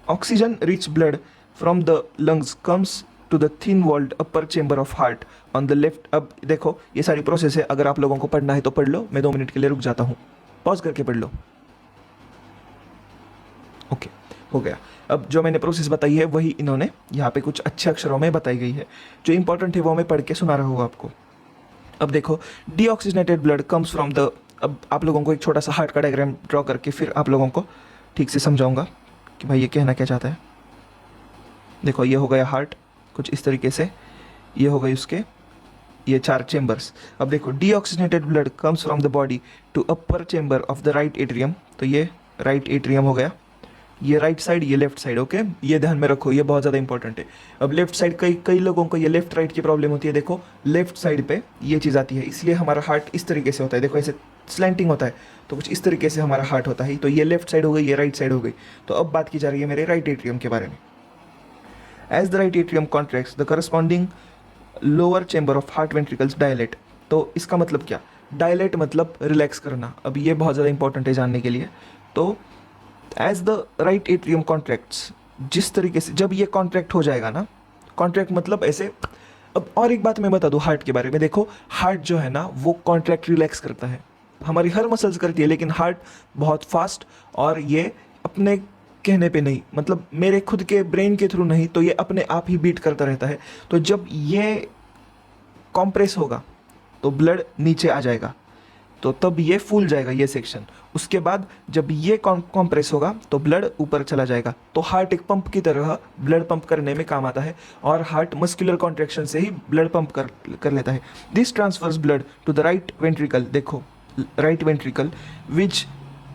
[SPEAKER 1] Oxygen rich blood from the lungs comes to the thin walled upper chamber of heart on the left. अब देखो ये सारी प्रोसेस है, अगर आप लोगों को पढ़ना है तो पढ़ लो, मैं 2 मिनट के लिए रुक जाता हूँ, पॉज करके पढ़ लो। ओके, हो गया। अब जो मैंने प्रोसेस बताई है वही इन्होंने यहाँ पे कुछ अच्छे अक्षरों में बताई गई है। जो इंपॉर्टेंट है वो मैं पढ़ के सुना रहा हूँ आपको। अब देखो, deoxygenated blood comes from the, अब आप लोगों को एक छोटा सा हार्ट का डायग्राम ड्रॉ करके फिर आप लोगों को ठीक से समझाऊंगा कि भाई ये कहना क्या चाहता है। देखो ये हो गया हार्ट कुछ इस तरीके से, ये हो गई उसके ये 4 चेंबर्स। अब देखो, deoxygenated blood comes from the body to upper chamber of the right atrium. तो ये राइट एट्रियम हो गया, ये राइट साइड, ये लेफ्ट साइड। ओके, ये ध्यान में रखो, ये बहुत ज़्यादा इंपॉर्टेंट है। अब लेफ्ट साइड कई लोगों को ये लेफ्ट राइट की प्रॉब्लम होती है। देखो लेफ्ट साइड पे ये चीज़ आती है, इसलिए हमारा हार्ट इस तरीके से होता है। देखो ऐसे स्लैंटिंग होता है, तो कुछ इस तरीके से हमारा हार्ट होता है। तो ये लेफ्ट साइड हो गई, ये राइट साइड हो गई। तो अब बात की जा रही है मेरे राइट एट्रियम के बारे में। As the right atrium contracts the corresponding lower chamber of heart ventricles dilate. तो इसका मतलब क्या, डायलेट मतलब रिलैक्स करना। अब ये बहुत ज़्यादा इंपॉर्टेंट है जानने के लिए। तो as the right atrium contracts, जिस तरीके से जब ये कॉन्ट्रैक्ट हो जाएगा ना, कॉन्ट्रैक्ट मतलब ऐसे। अब और एक बात मैं बता दूं हार्ट के बारे में। देखो हार्ट जो है ना वो कॉन्ट्रैक्ट रिलैक्स करता है, हमारी हर मसल्स करती है, लेकिन हार्ट बहुत फास्ट, और ये अपने कहने पे नहीं, मतलब मेरे खुद के ब्रेन के थ्रू नहीं, तो ये अपने आप ही बीट करता रहता है। तो जब ये कॉम्प्रेस होगा तो ब्लड नीचे आ जाएगा, तो तब ये फूल जाएगा ये सेक्शन। उसके बाद जब ये कॉम्प्रेस होगा तो ब्लड ऊपर चला जाएगा। तो हार्ट एक पंप की तरह ब्लड पंप करने में काम आता है, और हार्ट मस्कुलर कॉन्ट्रैक्शन से ही ब्लड पंप कर लेता है। This transfers blood to the right ventricle. देखो right ventricle which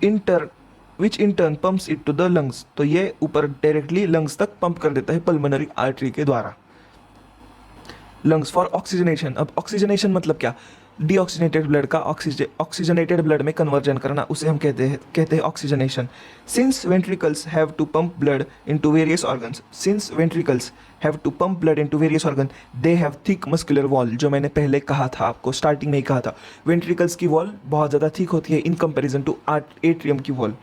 [SPEAKER 1] in turn pumps it to the lungs. तो ये ऊपर डायरेक्टली लंग्स तक पंप कर देता है पल्मोनरी आर्टरी के द्वारा। Lungs for oxygenation. अब ऑक्सीजनेशन मतलब क्या, डीऑक्सीजनेटेड ब्लड का ऑक्सीजनेटेड ब्लड में कन्वर्जन करना, उसे हम कहते हैं oxygenation. Since ventricles have to pump blood into various organs, they have thick muscular wall. जो मैंने पहले कहा था आपको, स्टार्टिंग में ही कहा था, वेंट्रिकल्स की वॉल बहुत ज़्यादा थिक होती है इन कंपेरिजन टू एट्रियम की wall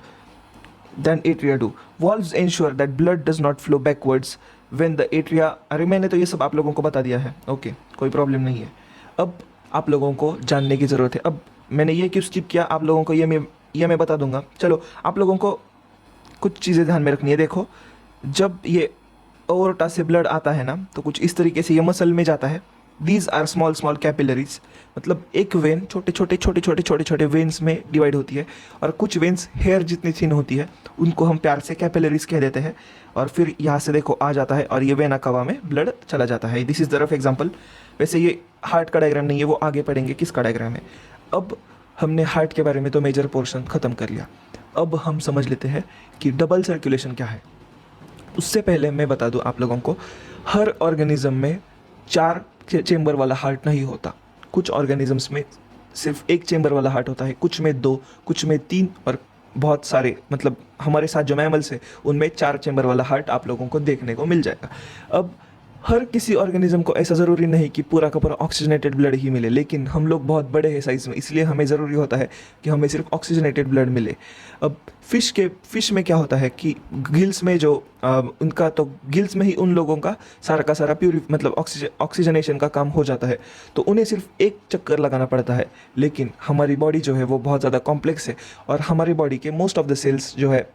[SPEAKER 1] than atria do. Valves ensure that blood does not flow backwards when the atria. अरे मैंने तो ये सब आप लोगों को बता दिया है, ओके कोई प्रॉब्लम नहीं है। अब आप लोगों को जानने की ज़रूरत है। अब मैंने ये क्यों स्किप किया, आप लोगों को ये मैं बता दूंगा। चलो आप लोगों को कुछ चीज़ें ध्यान में रखनी है। देखो जब ये ओवरटा से ब्लड आता है ना, तो कुछ इस तरीके से ये मसल में जाता है। दीज आर स्मॉल कैपिलरीज, मतलब एक वेन छोटे वेन्स में डिवाइड होती है, और कुछ वेन्स हेयर जितनी थिन होती है उनको हम प्यार से कैपिलरीज कह देते हैं। और फिर यहाँ से देखो आ जाता है और ये वेना कवा में ब्लड चला जाता है। This is the rough example. वैसे ये हार्ट का डायग्राम नहीं है, वो आगे पढ़ेंगे किसका डायग्राम है। अब हमने हार्ट के बारे में तो मेजर पोर्शन ख़त्म कर लिया। अब हम समझ लेते हैं कि डबल सर्कुलेशन क्या है। उससे पहले मैं बता दूं आप लोगों को, हर ऑर्गेनिज्म में 4 चेंबर वाला हार्ट नहीं होता। कुछ ऑर्गेनिजम्स में सिर्फ 1 चेंबर वाला हार्ट होता है, कुछ में 2, कुछ में 3, और बहुत सारे मतलब हमारे साथ जो मैमल्स है उनमें 4 चेंबर वाला हार्ट आप लोगों को देखने को मिल जाएगा। अब हर किसी ऑर्गेनिज्म को ऐसा ज़रूरी नहीं कि पूरा का पूरा ऑक्सीजनेटेड ब्लड ही मिले, लेकिन हम लोग बहुत बड़े हैं साइज़ में, इसलिए हमें ज़रूरी होता है कि हमें सिर्फ ऑक्सीजनेटेड ब्लड मिले। अब फिश में क्या होता है कि गिल्स में जो उनका तो गिल्स में ही उन लोगों का सारा प्यूरी मतलब ऑक्सीजनेशन का काम हो जाता है, तो उन्हें सिर्फ एक चक्कर लगाना पड़ता है। लेकिन हमारी बॉडी जो है वो बहुत ज़्यादा कॉम्प्लेक्स है, और हमारी बॉडी के मोस्ट ऑफ द सेल्स जो है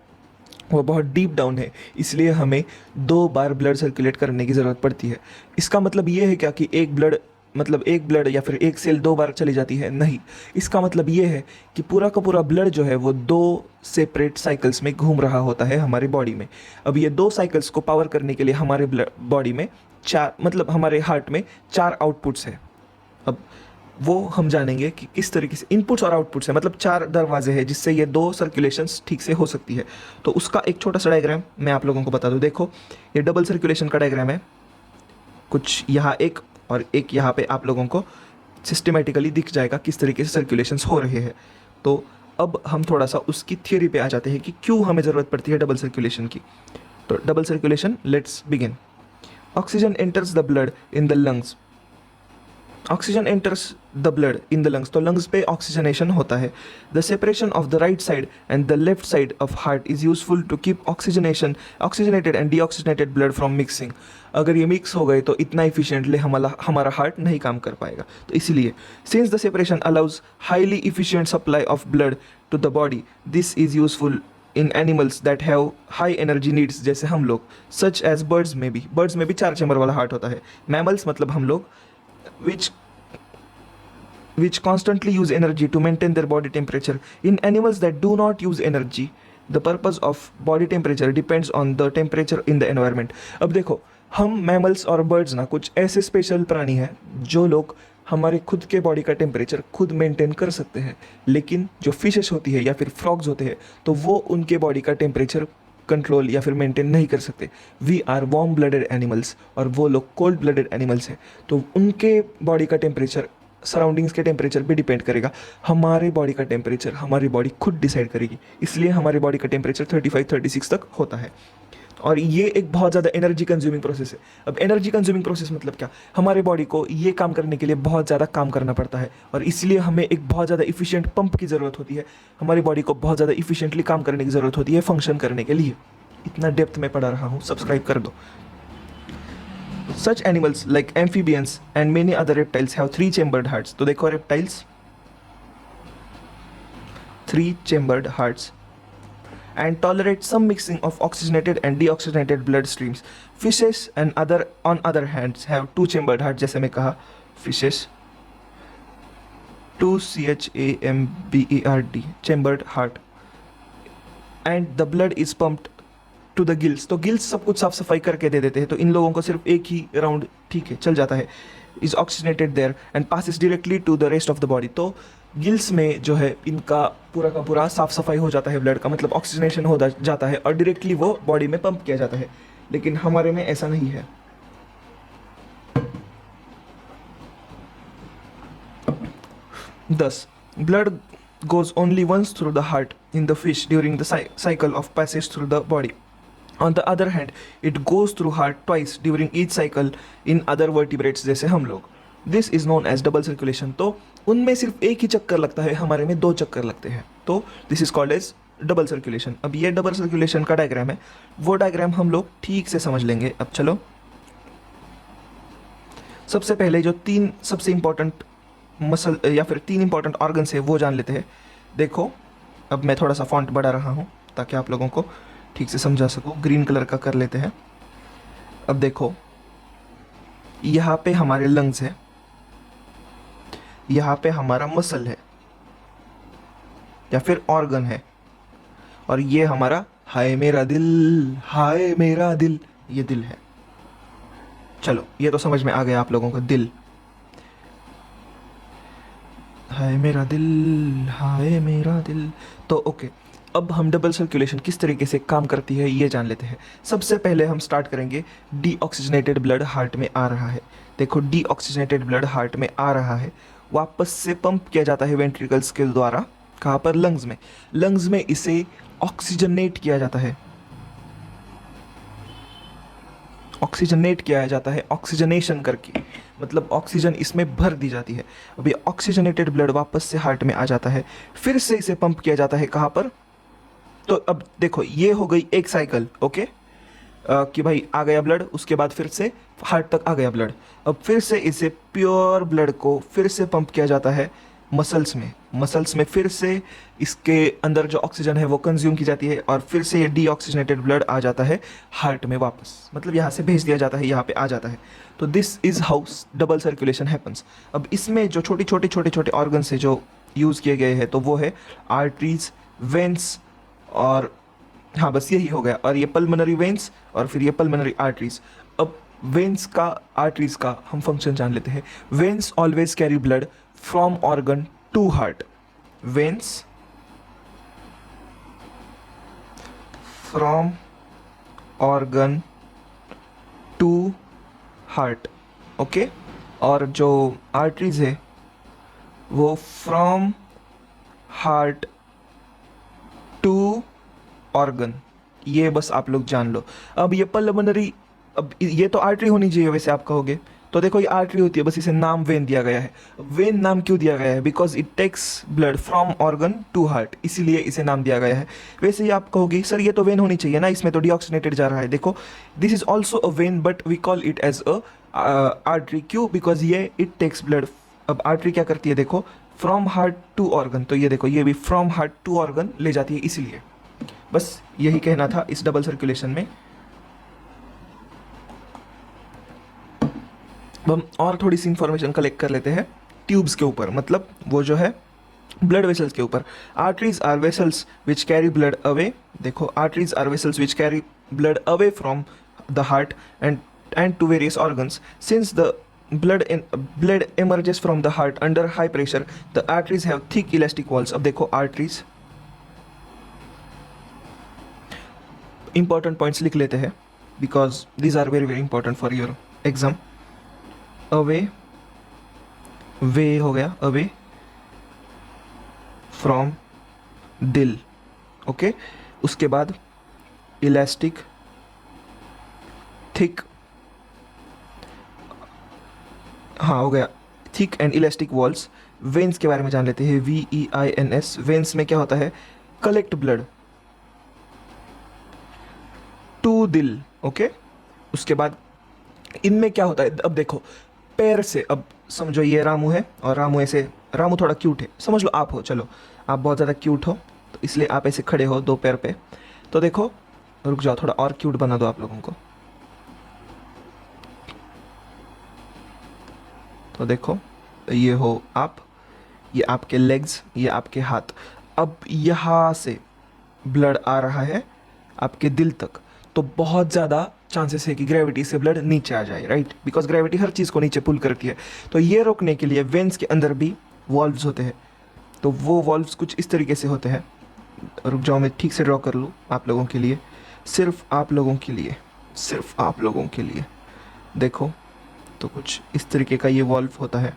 [SPEAKER 1] वो बहुत डीप डाउन है, इसलिए हमें 2 बार ब्लड सर्कुलेट करने की ज़रूरत पड़ती है। इसका मतलब ये है क्या कि एक ब्लड या फिर एक सेल 2 बार चली जाती है? नहीं, इसका मतलब ये है कि पूरा का पूरा ब्लड जो है वो 2 सेपरेट साइकिल्स में घूम रहा होता है हमारी बॉडी में। अब ये 2 साइकिल्स को पावर करने के लिए हमारे बॉडी में 4 मतलब हमारे हार्ट में 4 आउटपुट्स है। अब वो हम जानेंगे कि किस तरीके से इनपुट्स और आउटपुट्स है, मतलब 4 दरवाजे हैं जिससे ये 2 सर्कुलेशंस ठीक से हो सकती है। तो उसका एक छोटा सा डायग्राम मैं आप लोगों को बता दूं। देखो, ये डबल सर्कुलेशन का डायग्राम है, कुछ यहाँ एक और एक यहाँ पे आप लोगों को सिस्टमेटिकली दिख जाएगा किस तरीके से सर्कुलेशंस हो रहे हैं। तो अब हम थोड़ा सा उसकी थ्योरी पे आ जाते हैं कि क्यों हमें ज़रूरत पड़ती है डबल सर्कुलेशन की। तो double circulation, let's begin. Oxygen enters the blood in the lungs. Oxygen enters the blood in the lungs, तो लंग्स पे ऑक्सीजनेशन होता है। The separation of the right side and the left side of heart is useful to keep oxygenated and deoxygenated blood from mixing. अगर ये मिक्स हो गए तो इतना इफिशिएंटली हमारा हार्ट नहीं काम कर पाएगा। तो इसीलिए since the separation allows highly efficient supply of blood to the body, this is useful in animals that have high energy needs, जैसे हम लोग, सच एज बर्ड्स में भी 4 चैम्बर वाला हार्ट होता है। मैमल्स मतलब हम लोग, which constantly use energy to maintain their body temperature. In animals that do not use energy, the purpose of body temperature depends on the temperature in the environment. अब देखो, हम मैमल्स और बर्ड्स ना कुछ ऐसे स्पेशल प्राणी हैं जो लोग हमारे खुद के बॉडी का टेम्परेचर खुद मेंटेन कर सकते हैं, लेकिन जो फिशेस होती है या फिर फ्रॉग्स होते हैं तो वो उनके बॉडी का टेम्परेचर कंट्रोल या फिर मेंटेन नहीं कर सकते। We are warm blooded animals और वो लोग कोल्ड ब्लडेड एनिमल्स हैं, तो उनके बॉडी का टेम्परेचर सराउंडिंग्स के टेम्परेचर पे डिपेंड करेगा। हमारे बॉडी का टेम्परेचर हमारी बॉडी खुद डिसाइड करेगी, इसलिए हमारी बॉडी का टेम्परेचर 35-36 तक होता है। और ये एक बहुत ज़्यादा एनर्जी कंज्यूमिंग प्रोसेस है। अब एनर्जी कंज्यूमिंग प्रोसेस मतलब क्या? हमारे बॉडी को ये काम करने के लिए बहुत ज़्यादा काम करना पड़ता है, और इसलिए हमें एक बहुत ज़्यादा इफिशिएंट पंप की ज़रूरत होती है। हमारी बॉडी को बहुत ज़्यादा इफिशिएंटली काम करने की ज़रूरत होती है फंक्शन करने के लिए। इतना डेप्थ में पढ़ा रहा हूँ, सब्सक्राइब कर दो। Such animals like amphibians and many other reptiles have 3-chambered hearts. तो देखो reptiles 3-chambered hearts and tolerate some mixing of oxygenated and deoxygenated blood streams. Fishes and on other hands have 2-chambered hearts. जैसे मैं कहा, fishes 2-CHAMBERD chambered heart and the blood is pumped to the gills. तो गिल्स सब कुछ साफ सफाई करके दे देते हैं, तो इन लोगों को सिर्फ एक ही राउंड ठीक है चल जाता है। Is oxygenated there and passes directly to the rest of the body. तो गिल्स में जो है इनका पूरा का पूरा साफ सफाई हो जाता है ब्लड का, मतलब ऑक्सीजनेशन हो जाता है और डायरेक्टली वो बॉडी में पंप किया जाता है। लेकिन हमारे में ऐसा नहीं है। Thus, blood goes only once through the heart in the fish during the cycle of passage through the body. On the other hand, it goes through heart twice during each cycle in other vertebrates, जैसे हम लोग. This is known as double circulation. तो उनमें सिर्फ एक ही चक्कर लगता है, हमारे में 2 चक्कर लगते हैं, तो this is called as double circulation. अब ये डबल सर्कुलेशन का डायग्राम है, वो डायग्राम हम लोग ठीक से समझ लेंगे. अब चलो, सबसे पहले जो 3 सबसे इंपॉर्टेंट मसल या फिर 3 इंपॉर्टेंट ऑर्गन्स है वो जान लेते हैं. देखो, अब मैं थोड़ा सा फॉन्ट बढ़ा रहा हूँ ताकि आप लोगों को ठीक से समझा सकूँ. ग्रीन कलर का कर लेते हैं. अब देखो, यहाँ पे हमारे लंग्स है, यहाँ पे हमारा मसल है या फिर ऑर्गन है, और ये हमारा हाय मेरा दिल, हाय मेरा दिल, ये दिल है. चलो, ये तो समझ में आ गया आप लोगों को. दिल, हाय मेरा दिल, हाय मेरा दिल. तो ओके, अब हम डबल सर्कुलेशन किस तरीके से काम करती है ये जान लेते हैं। सबसे पहले हम स्टार्ट करेंगे, डीऑक्सीजनेटेड ब्लड हार्ट में आ रहा है। देखो डीऑक्सीजनेटेड ब्लड हार्ट में आ रहा है, वापस से पंप किया जाता है वेंट्रिकल्स के द्वारा, कहाँ पर, लंग्स में। लंग्स में इसे ऑक्सीजनेट किया जाता है, ऑक्सीजनेट किया जाता है, ऑक्सीजनेशन करके, मतलब ऑक्सीजन इसमें भर दी जाती है। अब ये ऑक्सीजनेटेड ब्लड वापस से हार्ट में आ जाता है, फिर से इसे पंप किया जाता है, कहाँ पर, तो अब देखो ये हो गई एक साइकिल, ओके, कि भाई आ गया ब्लड, उसके बाद फिर से हार्ट तक आ गया ब्लड। अब फिर से इसे प्योर ब्लड को फिर से पंप किया जाता है मसल्स में, मसल्स में फिर से इसके अंदर जो ऑक्सीजन है वो कंज्यूम की जाती है, और फिर से ये डीऑक्सीजनेटेड ब्लड आ जाता है हार्ट में वापस, मतलब यहाँ से भेज दिया जाता है, यहाँ पे आ जाता है। तो this is how double circulation happens. अब इसमें जो छोटे छोटे ऑर्गन्स है जो यूज़ किए गए हैं, तो वो है आर्टरीज, वेंस, और हाँ बस यही हो गया, और ये पल्मोनरी वेंस और फिर ये पल्मोनरी आर्टरीज। अब वेंस का, आर्टरीज का हम फंक्शन जान लेते हैं। Veins always carry blood from organ to heart, veins from organ to heart, okay, और जो आर्टरीज है वो फ्रॉम हार्ट टू ऑर्गन, ये बस आप लोग जान लो। अब ये पल्मोनरी, अब ये तो आर्टरी होनी चाहिए वैसे आप कहोगे, तो देखो ये आर्टरी होती है, बस इसे नाम वेन दिया गया है। वेन नाम क्यों दिया गया है, because it takes blood from organ to heart, इसीलिए इसे नाम दिया गया है। वैसे ही आप कहोगे सर ये तो वेन होनी चाहिए ना, इसमें तो डीऑक्सीजनेटेड जा रहा है। देखो this is also a vein but we call it as a artery, क्यों, बिकॉज ये इट टेक्स ब्लड। अब आर्टरी क्या करती है, देखो फ्रॉम हार्ट टू ऑर्गन, तो ये देखो ये भी फ्रॉम हार्ट टू ऑर्गन ले जाती है, इसलिए बस यही कहना था इस डबल सर्कुलेशन में। अब हम और थोड़ी सी इंफॉर्मेशन कलेक्ट कर लेते हैं ट्यूब्स के ऊपर, मतलब वो जो है ब्लड वेसल्स के ऊपर। Arteries are vessels which carry blood away, देखो arteries are vessels which carry blood away from the heart and to various organs. Since the blood emerges from the heart under high pressure, the arteries have thick elastic walls। अब देखो आर्टरीज, इंपॉर्टेंट पॉइंट्स लिख लेते हैं because these are very very important for your exam. Away, way हो गया, अवे फ्रॉम दिल, ओके, उसके बाद इलास्टिक, थिक, हाँ हो गया, thick and elastic walls. Veins के बारे में जान लेते हैं, VEINS। वेन्स में क्या होता है, कलेक्ट ब्लड टू दिल, ओके। उसके बाद इनमें क्या होता है, अब देखो पैर से, अब समझो ये रामू है और रामू ऐसे, रामू थोड़ा क्यूट है, समझ लो आप हो, चलो आप बहुत ज़्यादा क्यूट हो तो इसलिए आप ऐसे खड़े हो दो पैर पे, तो देखो रुक जाओ थोड़ा और क्यूट बना दो आप लोगों को, तो देखो ये हो आप, ये आपके लेग्स, ये आपके हाथ। अब यहाँ से ब्लड आ रहा है आपके दिल तक, तो बहुत ज़्यादा चांसेस है कि ग्रेविटी से ब्लड नीचे आ जाए, राइट, बिकॉज ग्रेविटी हर चीज़ को नीचे पुल करती है। तो ये रोकने के लिए वेन्स के अंदर भी वॉल्व्स होते हैं, तो वो वॉल्व्स कुछ इस तरीके से होते हैं, रुक जाओ मैं ठीक से ड्रॉ कर लूँ आप लोगों के लिए, सिर्फ आप लोगों के लिए, सिर्फ आप लोगों के लिए। देखो तो कुछ इस तरीके का ये वॉल्व होता है।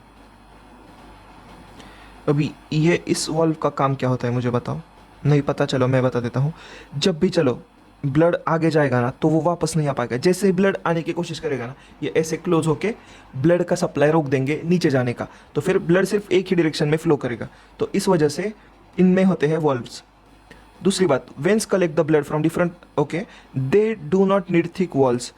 [SPEAKER 1] अभी ये इस वॉल्व का काम क्या होता है मुझे बताओ, नहीं पता, चलो मैं बता देता हूँ। जब भी चलो ब्लड आगे जाएगा ना तो वो वापस नहीं आ पाएगा, जैसे ही ब्लड आने की कोशिश करेगा ना ये ऐसे क्लोज होके ब्लड का सप्लाई रोक देंगे नीचे जाने का, तो फिर ब्लड सिर्फ एक ही डायरेक्शन में फ्लो करेगा, तो इस वजह से इनमें होते हैं वॉल्व्स। दूसरी बात, veins collect the blood from different, okay, they do not need thick walls,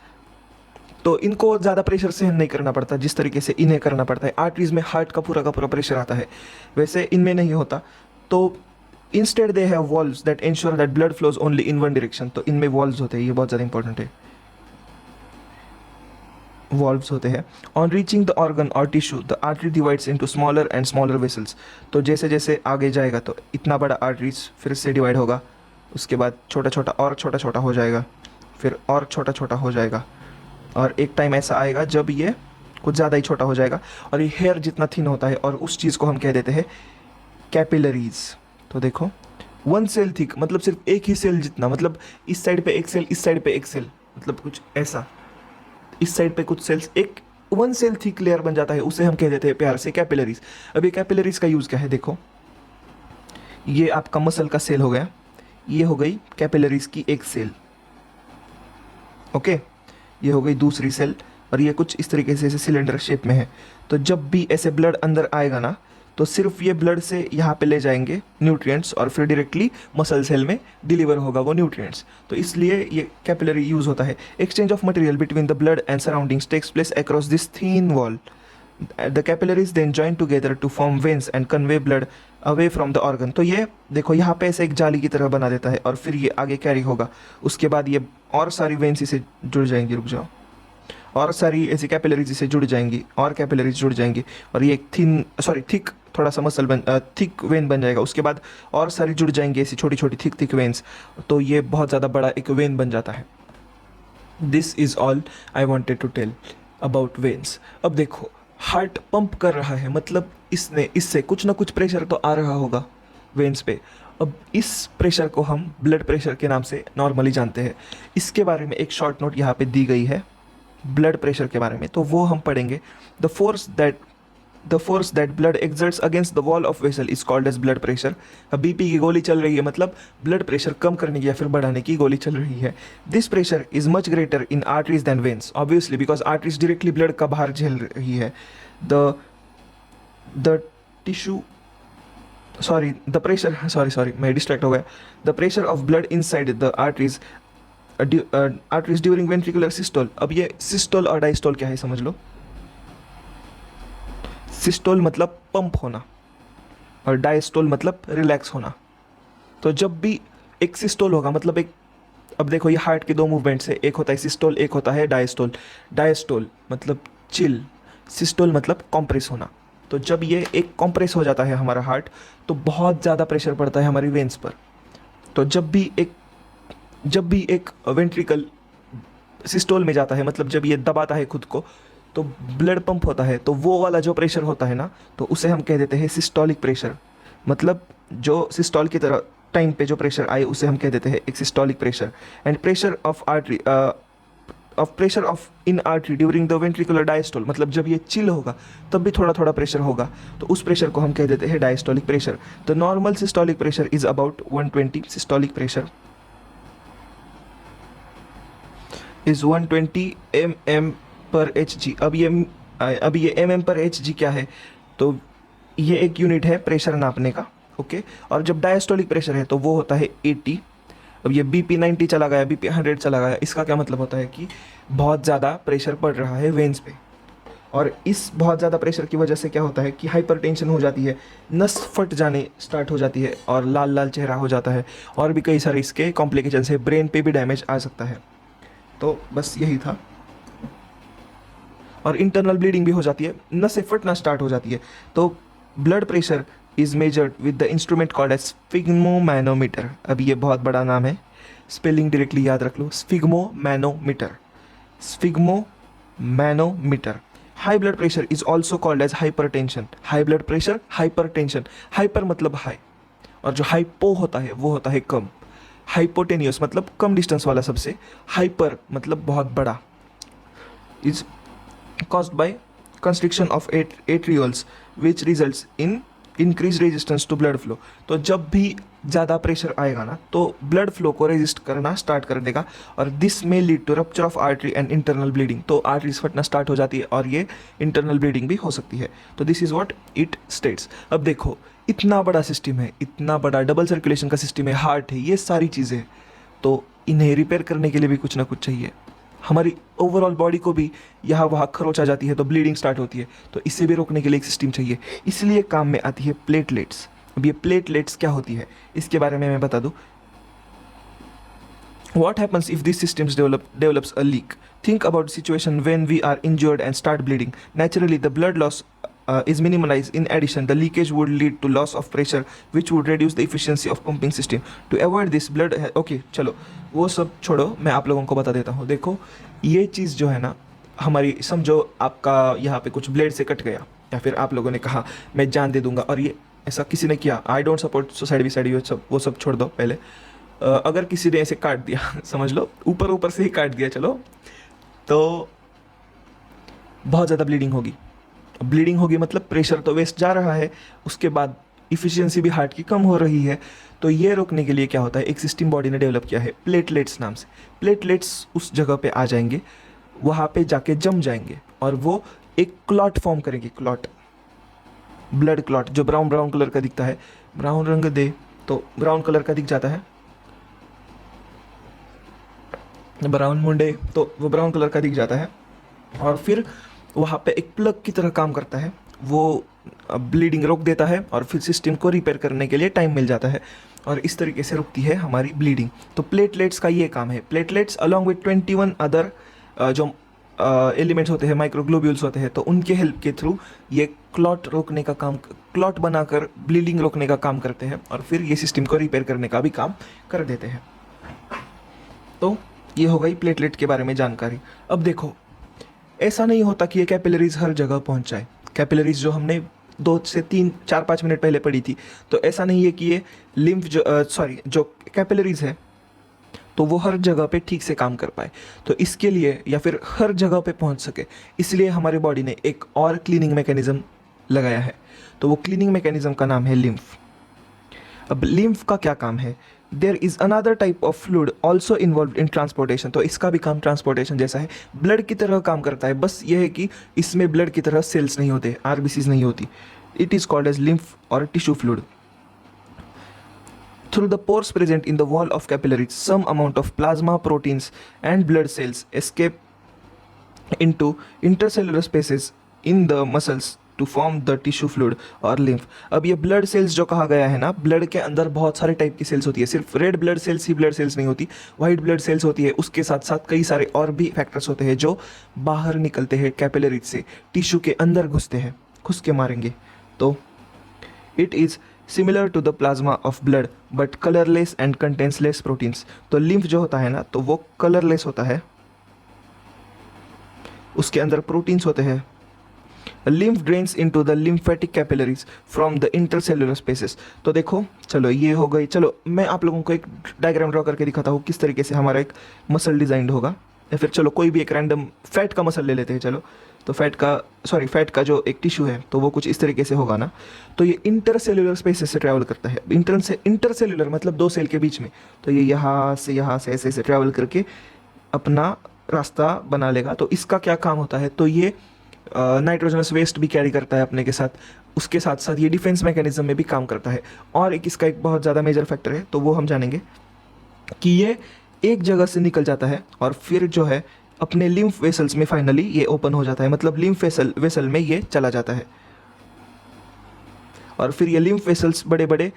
[SPEAKER 1] तो इनको ज़्यादा प्रेशर सहन नहीं करना पड़ता जिस तरीके से इन्हें करना पड़ता है। आर्टरीज में हार्ट का पूरा प्रेशर आता है, वैसे इनमें नहीं होता, तो instead they have valves that ensure that blood flows only in one direction, तो इनमें वॉल्व्स होते हैं, ये बहुत ज़्यादा इंपॉर्टेंट है, वॉल्व्स होते हैं। ऑन रीचिंग द ऑर्गन और tissue the artery divides into smaller and smaller vessels, तो जैसे जैसे आगे जाएगा तो इतना बड़ा आर्टरीज फिर से डिवाइड होगा, उसके बाद छोटा छोटा और छोटा छोटा हो जाएगा, फिर और छोटा छोटा हो जाएगा, और एक टाइम ऐसा आएगा जब ये कुछ ज़्यादा ही छोटा हो जाएगा और ये हेयर जितना थिन होता है, और उस चीज़ को हम कह देते हैं कैपिलरीज। तो देखो वन सेल थिक मतलब सिर्फ एक ही सेल जितना, मतलब इस साइड पे एक सेल, इस साइड पे एक सेल, मतलब कुछ ऐसा, इस साइड पे कुछ सेल्स, एक वन सेल थिक लेयर बन जाता है, उसे हम कह देते हैं प्यार से कैपिलरीज। अब ये कैपिलरीज का यूज़ क्या है, देखो ये आपका मसल का सेल हो गया, ये हो गई कैपिलरीज की एक सेल, ओके, ये हो गई दूसरी सेल, और ये कुछ इस तरीके से ऐसे सिलेंडर शेप में है। तो जब भी ऐसे ब्लड अंदर आएगा ना, तो सिर्फ ये ब्लड से यहाँ पे ले जाएंगे न्यूट्रिएंट्स, और फिर डायरेक्टली मसल सेल में डिलीवर होगा वो न्यूट्रिएंट्स। तो इसलिए ये कैपिलरी यूज़ होता है। Exchange of material between the blood and surroundings takes place across this thin wall. The capillaries then join together to form veins and convey blood away from the organ. तो ये देखो यहाँ पे ऐसे एक जाली की तरह बना देता है, और फिर ये आगे कैरी होगा। उसके बाद ये और सारी वेन्स इसे जुड़ जाएंगी, रुक जाओ, और सारी ऐसी कैपिलरीज से जुड़ जाएंगी, और कैपिलरीज जुड़ जाएंगी, और ये एक थिक थोड़ा सा मसल थिक वेन बन जाएगा। उसके बाद और सारी जुड़ जाएंगी ऐसी छोटी छोटी थिक वेन्स, तो ये बहुत ज़्यादा बड़ा एक वेन बन जाता है। This is all I wanted to tell about veins. अब देखो हार्ट पंप कर रहा है, मतलब इससे कुछ ना कुछ प्रेशर तो आ रहा होगा वेन्स पे। अब इस प्रेशर को हम ब्लड प्रेशर के नाम से नॉर्मली जानते हैं। इसके बारे में एक शॉर्ट नोट यहाँ पे दी गई है ब्लड प्रेशर के बारे में, तो वो हम पढ़ेंगे। The force that blood exerts against the wall of vessel is called as blood pressure. अब बीपी की गोली चल रही है, मतलब ब्लड प्रेशर कम करने की या फिर बढ़ाने की गोली चल रही है। This pressure is much greater in arteries than veins, obviously because arteries directly blood का बाहर झेल रही है। द टिश्यू सॉरी मैं डिस्ट्रैक्ट हो गया। The pressure of blood inside the arteries during ventricular systole. अब ये सिस्टोल और डायस्टोल क्या है समझ लो। सिस्टोल मतलब पंप होना, और डायस्टोल मतलब रिलैक्स होना। तो जब भी एक सिस्टोल होगा, मतलब एक, अब देखो ये हार्ट के दो मूवमेंट्स है, एक होता है सिस्टोल, एक होता है डायस्टोल। डायस्टोल मतलब चिल, सिस्टोल मतलब कॉम्प्रेस होना। तो जब ये एक कॉम्प्रेस हो जाता है हमारा हार्ट, तो बहुत ज़्यादा प्रेशर पड़ता है हमारी वेन्स पर। तो जब भी एक वेंट्रिकल सिस्टोल में जाता है, मतलब जब ये दबाता है खुद को, तो ब्लड पंप होता है, तो वो वाला जो प्रेशर होता है ना, तो उसे हम कह देते हैं सिस्टोलिक प्रेशर। मतलब जो सिस्टोल की तरह टाइम पे जो प्रेशर आए उसे हम कह देते हैं एक systolic pressure. And pressure of in artery during the ventricular diastole, मतलब जब ये चिल होगा तब भी थोड़ा थोड़ा प्रेशर होगा, तो उस प्रेशर को हम कह देते हैं diastolic pressure. The normal systolic pressure is about 120, systolic pressure is 120 mm पर hg। अब ये mm पर hg क्या है, तो ये एक यूनिट है प्रेशर नापने का, ओके। और जब डायस्टोलिक प्रेशर है तो वो होता है 80। अब ये BP 90 चला गया, BP 100 चला गया, इसका क्या मतलब होता है कि बहुत ज़्यादा प्रेशर पड़ रहा है वेन्स पे। और इस बहुत ज़्यादा प्रेशर की वजह से क्या होता है कि हाइपरटेंशन हो जाती है, नस फट जाने स्टार्ट हो जाती है, और लाल लाल चेहरा हो जाता है, और भी कई सारे इसके कॉम्प्लिकेशंस है, ब्रेन पे भी डैमेज आ सकता है। तो बस यही था। और इंटरनल ब्लीडिंग भी हो जाती है, नसें फटना स्टार्ट हो जाती है। तो blood pressure is measured with the instrument called as sphygmomanometer. अब ये बहुत बड़ा नाम है, स्पेलिंग डायरेक्टली याद रख लो, sphygmomanometer, sphygmomanometer. High blood pressure is also called as hypertension. High blood pressure, hypertension, hyper मतलब हाई, और जो हाइपो होता है वो होता है कम। हाइपोटेनियस मतलब कम डिस्टेंस वाला सबसे, हाइपर मतलब बहुत बड़ा। Is caused by constriction of atrioles which results in increased resistance to blood flow। तो जब भी ज़्यादा प्रेशर आएगा ना, तो ब्लड फ्लो को रेजिस्ट करना स्टार्ट कर देगा, और this may lead to rupture of artery and internal bleeding. तो आर्टरीज फटना स्टार्ट हो जाती है, और ये इंटरनल ब्लीडिंग भी हो सकती है। तो this is what it states. अब देखो इतना बड़ा सिस्टम है, इतना बड़ा डबल सर्कुलेशन का सिस्टम है, हार्ट है, ये सारी चीज़ें, तो इन्हें रिपेयर करने के लिए भी कुछ ना कुछ चाहिए। हमारी ओवरऑल बॉडी को भी यहाँ वहाँ खरोच आ जाती है, तो ब्लीडिंग स्टार्ट होती है, तो इसे भी रोकने के लिए एक सिस्टम चाहिए। इसलिए काम में आती है प्लेटलेट्स। अब ये प्लेटलेट्स क्या होती है इसके बारे में मैं बता दूँ। What happens if these systems develops a leak? Think about the situation when we are injured and start bleeding. Naturally, the blood loss is minimized. In addition, the leakage would lead to loss of pressure, which would reduce the efficiency of pumping system. To avoid this, blood okay, चलो वो सब छोड़ो, मैं आप लोगों को बता देता हूँ। देखो ये चीज़ जो है ना, हमारी समझो आपका यहाँ पे कुछ ब्लेड से कट गया, या फिर आप लोगों ने कहा मैं जान दे दूंगा, और ये ऐसा किसी ने किया, आई डोंट सपोर्ट सुसाइड विसाइड, वो सब छोड़ दो पहले। अगर किसी ने ऐसे काट दिया समझ लो ऊपर ऊपर से ही काट दिया चलो, तो बहुत ज़्यादा ब्लीडिंग होगी। ब्लीडिंग होगी मतलब प्रेशर तो वेस्ट जा रहा है, उसके बाद इफ़िशियंसी भी हार्ट की कम हो रही है। तो ये रोकने के लिए क्या होता है, एक सिस्टम बॉडी ने डेवलप किया है प्लेटलेट्स नाम से। प्लेटलेट्स उस जगह पे आ जाएंगे, वहाँ पे जाके जम जाएंगे और वो एक क्लॉट फॉर्म करेंगे, क्लॉट, ब्लड क्लॉट, जो ब्राउन ब्राउन कलर का दिखता है। ब्राउन रंग दे तो ब्राउन कलर का दिख जाता है, ब्राउन मुंडे तो वो ब्राउन कलर का दिख जाता है। और फिर वहाँ पे एक प्लग की तरह काम करता है, वो ब्लीडिंग रोक देता है और फिर सिस्टम को रिपेयर करने के लिए टाइम मिल जाता है, और इस तरीके से रुकती है हमारी ब्लीडिंग। तो प्लेटलेट्स का ये काम है। प्लेटलेट्स अलॉन्ग विथ 21 अदर जो एलिमेंट्स होते हैं, माइक्रोग्लोब्यूल्स होते हैं, तो उनके हेल्प के थ्रू ये क्लॉट रोकने का काम, क्लॉट बनाकर ब्लीडिंग रोकने का काम करते हैं, और फिर ये सिस्टम को रिपेयर करने का भी काम कर देते हैं। तो ये हो गई प्लेटलेट के बारे में जानकारी। अब देखो, ऐसा नहीं होता कि ये कैपिलरीज हर जगह पहुंच जाए। कैपिलरीज जो हमने 2 से 3 4-5 मिनट पहले पढ़ी थी, तो ऐसा नहीं है कि ये लिम्फ जो कैपिलरीज है तो वो हर जगह पे ठीक से काम कर पाए। तो इसके लिए, या फिर हर जगह पे पहुंच सके, इसलिए हमारे बॉडी ने एक और क्लीनिंग मैकेनिज्म लगाया है। तो वो क्लीनिंग मैकेनिज्म का नाम है लिम्फ। अब लिम्फ का क्या काम है, there is another type of fluid also involve in transportation. तो इसका भी काम ट्रांसपोर्टेशन जैसा है, ब्लड की तरह काम करता है, बस ये है कि इसमें ब्लड की तरह सेल्स नहीं होते, आरबीसीज नहीं होती। It is called as lymph और tissue fluid. Through the pores present in the wall of capillaries, some amount of plasma, proteins, and blood cells escape into intercellular spaces in the muscles to form the tissue fluid और lymph। अब ये blood cells जो कहा गया है ना, blood के अंदर बहुत सारे टाइप की सेल्स होती है, सिर्फ रेड ब्लड सेल्स ही ब्लड सेल्स नहीं होती, वाइट ब्लड सेल्स होती है, उसके साथ साथ कई सारे और भी फैक्टर्स होते हैं जो बाहर निकलते हैं कैपिलरीज से, टिश्यू के अंदर घुसते हैं, घुस के मारेंगे। तो it is similar to the plasma of blood but colourless and contains less proteins. तो लिम्फ जो होता है ना, तो वो कलरलेस होता है, उसके अंदर प्रोटीन्स होते हैं। Lymph drains into the lymphatic capillaries from the intercellular spaces. तो देखो, चलो ये हो गई, चलो मैं आप लोगों को एक डायग्राम ड्रॉ करके दिखाता हूँ किस तरीके से हमारा एक मसल डिजाइन होगा। या फिर चलो कोई भी एक रैंडम फैट का मसल ले लेते हैं, चलो। तो फैट का जो एक टिश्यू है, तो वो कुछ इस तरीके से होगा ना। तो ये इंटरसेल्युलर स्पेसेस से ट्रैवल करता है। इंटरसेल्युलर मतलब 2 सेल के बीच में, तो ये यहाँ से ऐसे ऐसे ट्रैवल करके अपना रास्ता बना लेगा। तो इसका क्या काम होता है, तो ये नाइट्रोजनस वेस्ट भी कैरी करता है अपने के साथ, उसके साथ साथ ये डिफेंस मैकेनिज्म में भी काम करता है। और इसका एक बहुत ज़्यादा मेजर फैक्टर है, तो वो हम जानेंगे कि ये एक जगह से निकल जाता है और फिर जो है अपने लिम्फ वेसल्स में फाइनली ये ओपन हो जाता है, मतलब लिम्फ वेसल में ये चला जाता है। और फिर ये लिम्फ वेसल्स बड़े बड़े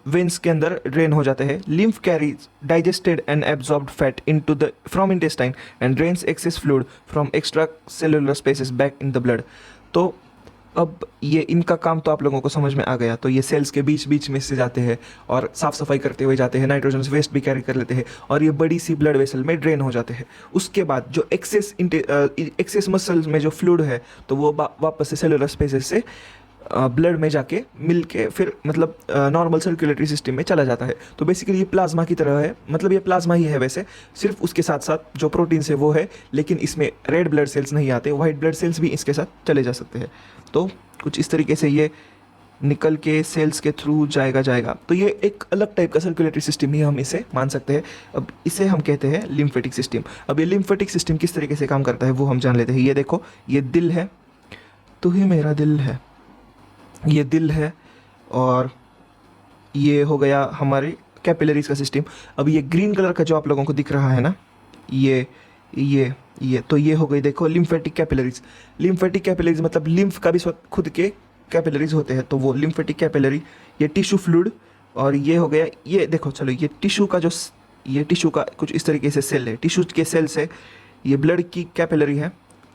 [SPEAKER 1] वेन्स के अंदर ड्रेन हो जाते हैं। Lymph carries digested and absorbed fat into the from intestine and drains access fluid from extra cellular spaces back in the blood. तो अब ये इनका काम तो आप लोगों को समझ में आ गया। तो ये सेल्स के बीच बीच में से जाते हैं और साफ सफाई करते हुए जाते हैं, नाइट्रोजन वेस्ट भी कैरी कर लेते हैं और ये बड़ी सी ब्लड वेसल में ड्रेन हो जाते हैं। उसके बाद जो एक्सेस मसल्स में जो फ्लूइड है, तो वो वापस से सेलुलर स्पेसेस से ब्लड में जाके मिल के फिर मतलब नॉर्मल सर्कुलेटरी सिस्टम में चला जाता है। तो बेसिकली ये प्लाज्मा की तरह है, मतलब ये प्लाज्मा ही है वैसे, सिर्फ उसके साथ साथ जो प्रोटीन्स है वो है, लेकिन इसमें रेड ब्लड सेल्स नहीं आते, वाइट ब्लड सेल्स भी इसके साथ चले जा सकते हैं। तो कुछ इस तरीके से ये निकल के सेल्स के थ्रू जाएगा। तो ये एक अलग टाइप का सर्कुलेटरी सिस्टम ही हम इसे मान सकते हैं। अब इसे हम कहते हैं लिम्फेटिक सिस्टम। अब ये लिम्फेटिक सिस्टम किस तरीके से काम करता है वो हम जान लेते हैं। ये देखो, ये दिल है, तो ही मेरा दिल है, ये दिल है, और ये हो गया हमारे कैपिलरीज का सिस्टम। अब ये ग्रीन कलर का जो आप लोगों को दिख रहा है ना, ये तो ये हो गई देखो लिम्फेटिक कैपिलरीज। लिम्फेटिक कैपिलरीज मतलब लिम्फ का भी खुद के कैपिलरीज होते हैं, तो वो लिम्फेटिक कैपिलरी। ये टिश्यू फ्लूइड, और ये हो गया, ये देखो चलो, ये टिश्यू का कुछ इस तरीके से सेल है, टिश्यू के सेल से ये ब्लड की कैपिलरी है।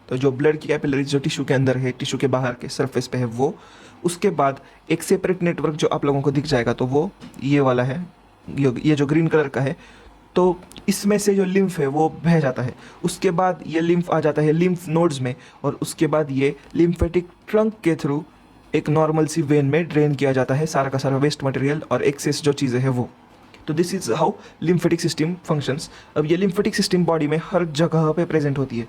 [SPEAKER 1] तो जो ब्लड की कैपिलरीज जो टिश्यू के अंदर है, टिश्यू के बाहर के सरफेस पे है वो। उसके बाद एक सेपरेट नेटवर्क जो आप लोगों को दिख जाएगा, तो वो ये वाला है, ये जो ग्रीन कलर का है। तो इसमें से जो लिम्फ है वो बह जाता है। उसके बाद ये लिम्फ आ जाता है लिम्फ नोड्स में, और उसके बाद ये लिम्फेटिक ट्रंक के थ्रू एक नॉर्मल सी वेन में ड्रेन किया जाता है सारा का सारा वेस्ट मटेरियल और एक्सेस जो चीज़ें हैं वो। तो this is how lymphatic system functions. अब ये लिम्फेटिक सिस्टम बॉडी में हर जगह पे प्रेजेंट होती है,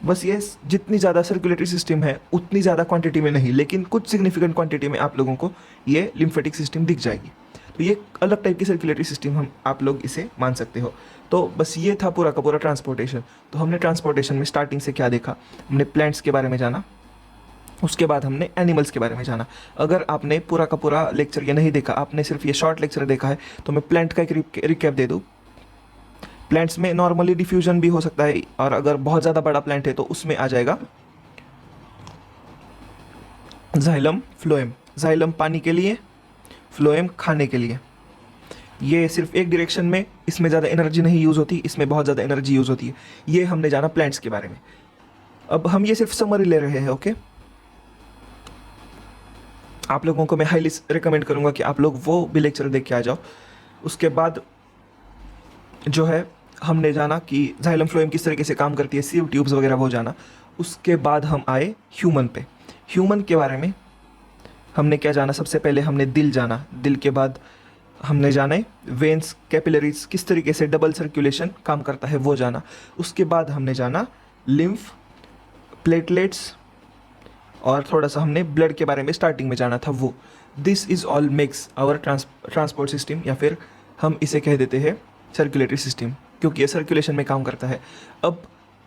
[SPEAKER 1] बस ये जितनी ज़्यादा सर्कुलेटरी सिस्टम है उतनी ज़्यादा क्वांटिटी में नहीं, लेकिन कुछ सिग्निफिकेंट क्वांटिटी में आप लोगों को ये लिम्फेटिक सिस्टम दिख जाएगी। तो ये अलग टाइप की सर्कुलेटरी सिस्टम हम आप लोग इसे मान सकते हो। तो बस ये था पूरा का पूरा ट्रांसपोर्टेशन। तो हमने ट्रांसपोर्टेशन में स्टार्टिंग से क्या देखा, हमने प्लांट्स के बारे में जाना, उसके बाद हमने एनिमल्स के बारे में जाना। अगर आपने पूरा का पूरा लेक्चर ये नहीं देखा, आपने सिर्फ ये शॉर्ट लेक्चर देखा है, तो मैं प्लांट का एक रिकैप दे दूँ। प्लांट्स में नॉर्मली डिफ्यूजन भी हो सकता है, और अगर बहुत ज़्यादा बड़ा प्लांट है तो उसमें आ जाएगा जाइलम फ्लोएम। जाइलम पानी के लिए, फ्लोएम खाने के लिए। ये सिर्फ एक डायरेक्शन में, इसमें ज़्यादा एनर्जी नहीं यूज़ होती, इसमें बहुत ज़्यादा एनर्जी यूज़ होती है। ये हमने जाना प्लांट्स के बारे में। अब हम ये सिर्फ समरी ले रहे हैं, ओके। आप लोगों को मैं हाईली रिकमेंड करूँगा कि आप लोग वो भी लेक्चर देख के आ जाओ। उसके बाद जो है हमने जाना कि जाइलम फ्लोएम किस तरीके से काम करती है, सीव ट्यूब्स वगैरह वो जाना। उसके बाद हम आए ह्यूमन पे। ह्यूमन के बारे में हमने क्या जाना, सबसे पहले हमने दिल जाना। दिल के बाद हमने जाना वेन्स, कैपिलरीज, किस तरीके से डबल सर्कुलेशन काम करता है वो जाना। उसके बाद हमने जाना लिम्फ, प्लेटलेट्स, और थोड़ा सा हमने ब्लड के बारे में स्टार्टिंग में जाना था वो। This is all makes our transport system, या फिर हम इसे कह देते हैं सर्कुलेटरी सिस्टम, क्योंकि ये सर्कुलेशन में काम करता है। अब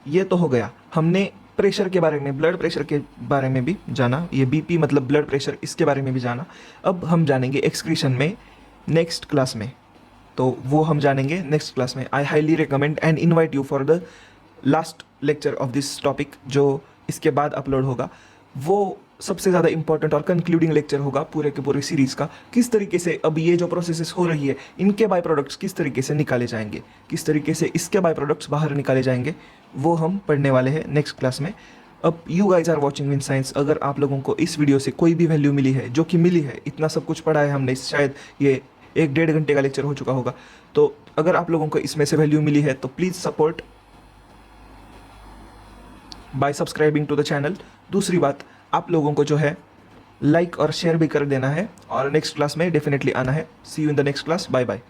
[SPEAKER 1] ये तो हो गया, हमने प्रेशर के बारे में, ब्लड प्रेशर के बारे में भी जाना, ये बीपी मतलब ब्लड प्रेशर, इसके बारे में भी जाना। अब हम जानेंगे एक्सक्रीशन में नेक्स्ट क्लास में, तो वो हम जानेंगे नेक्स्ट क्लास में। I highly recommend and invite you for the last lecture of this topic, जो इसके बाद अपलोड होगा। वो सबसे ज़्यादा इंपॉर्टेंट और कंक्लूडिंग लेक्चर होगा पूरे के पूरे सीरीज़ का। किस तरीके से अब ये जो प्रोसेसेस हो रही है, इनके बाय प्रोडक्ट्स किस तरीके से निकाले जाएंगे, किस तरीके से इसके बाय प्रोडक्ट्स बाहर निकाले जाएंगे, वो हम पढ़ने वाले हैं नेक्स्ट क्लास में। अब you guys are watching Win Science. अगर आप लोगों को इस वीडियो से कोई भी वैल्यू मिली है, जो कि मिली है, इतना सब कुछ पढ़ा है हमने, शायद ये 1-1.5 घंटे का लेक्चर हो चुका होगा, तो अगर आप लोगों को इसमें से वैल्यू मिली है तो please support by subscribing to the channel. दूसरी बात, आप लोगों को जो है लाइक और शेयर भी कर देना है, और नेक्स्ट क्लास में डेफिनेटली आना है। See you in the next class, bye bye.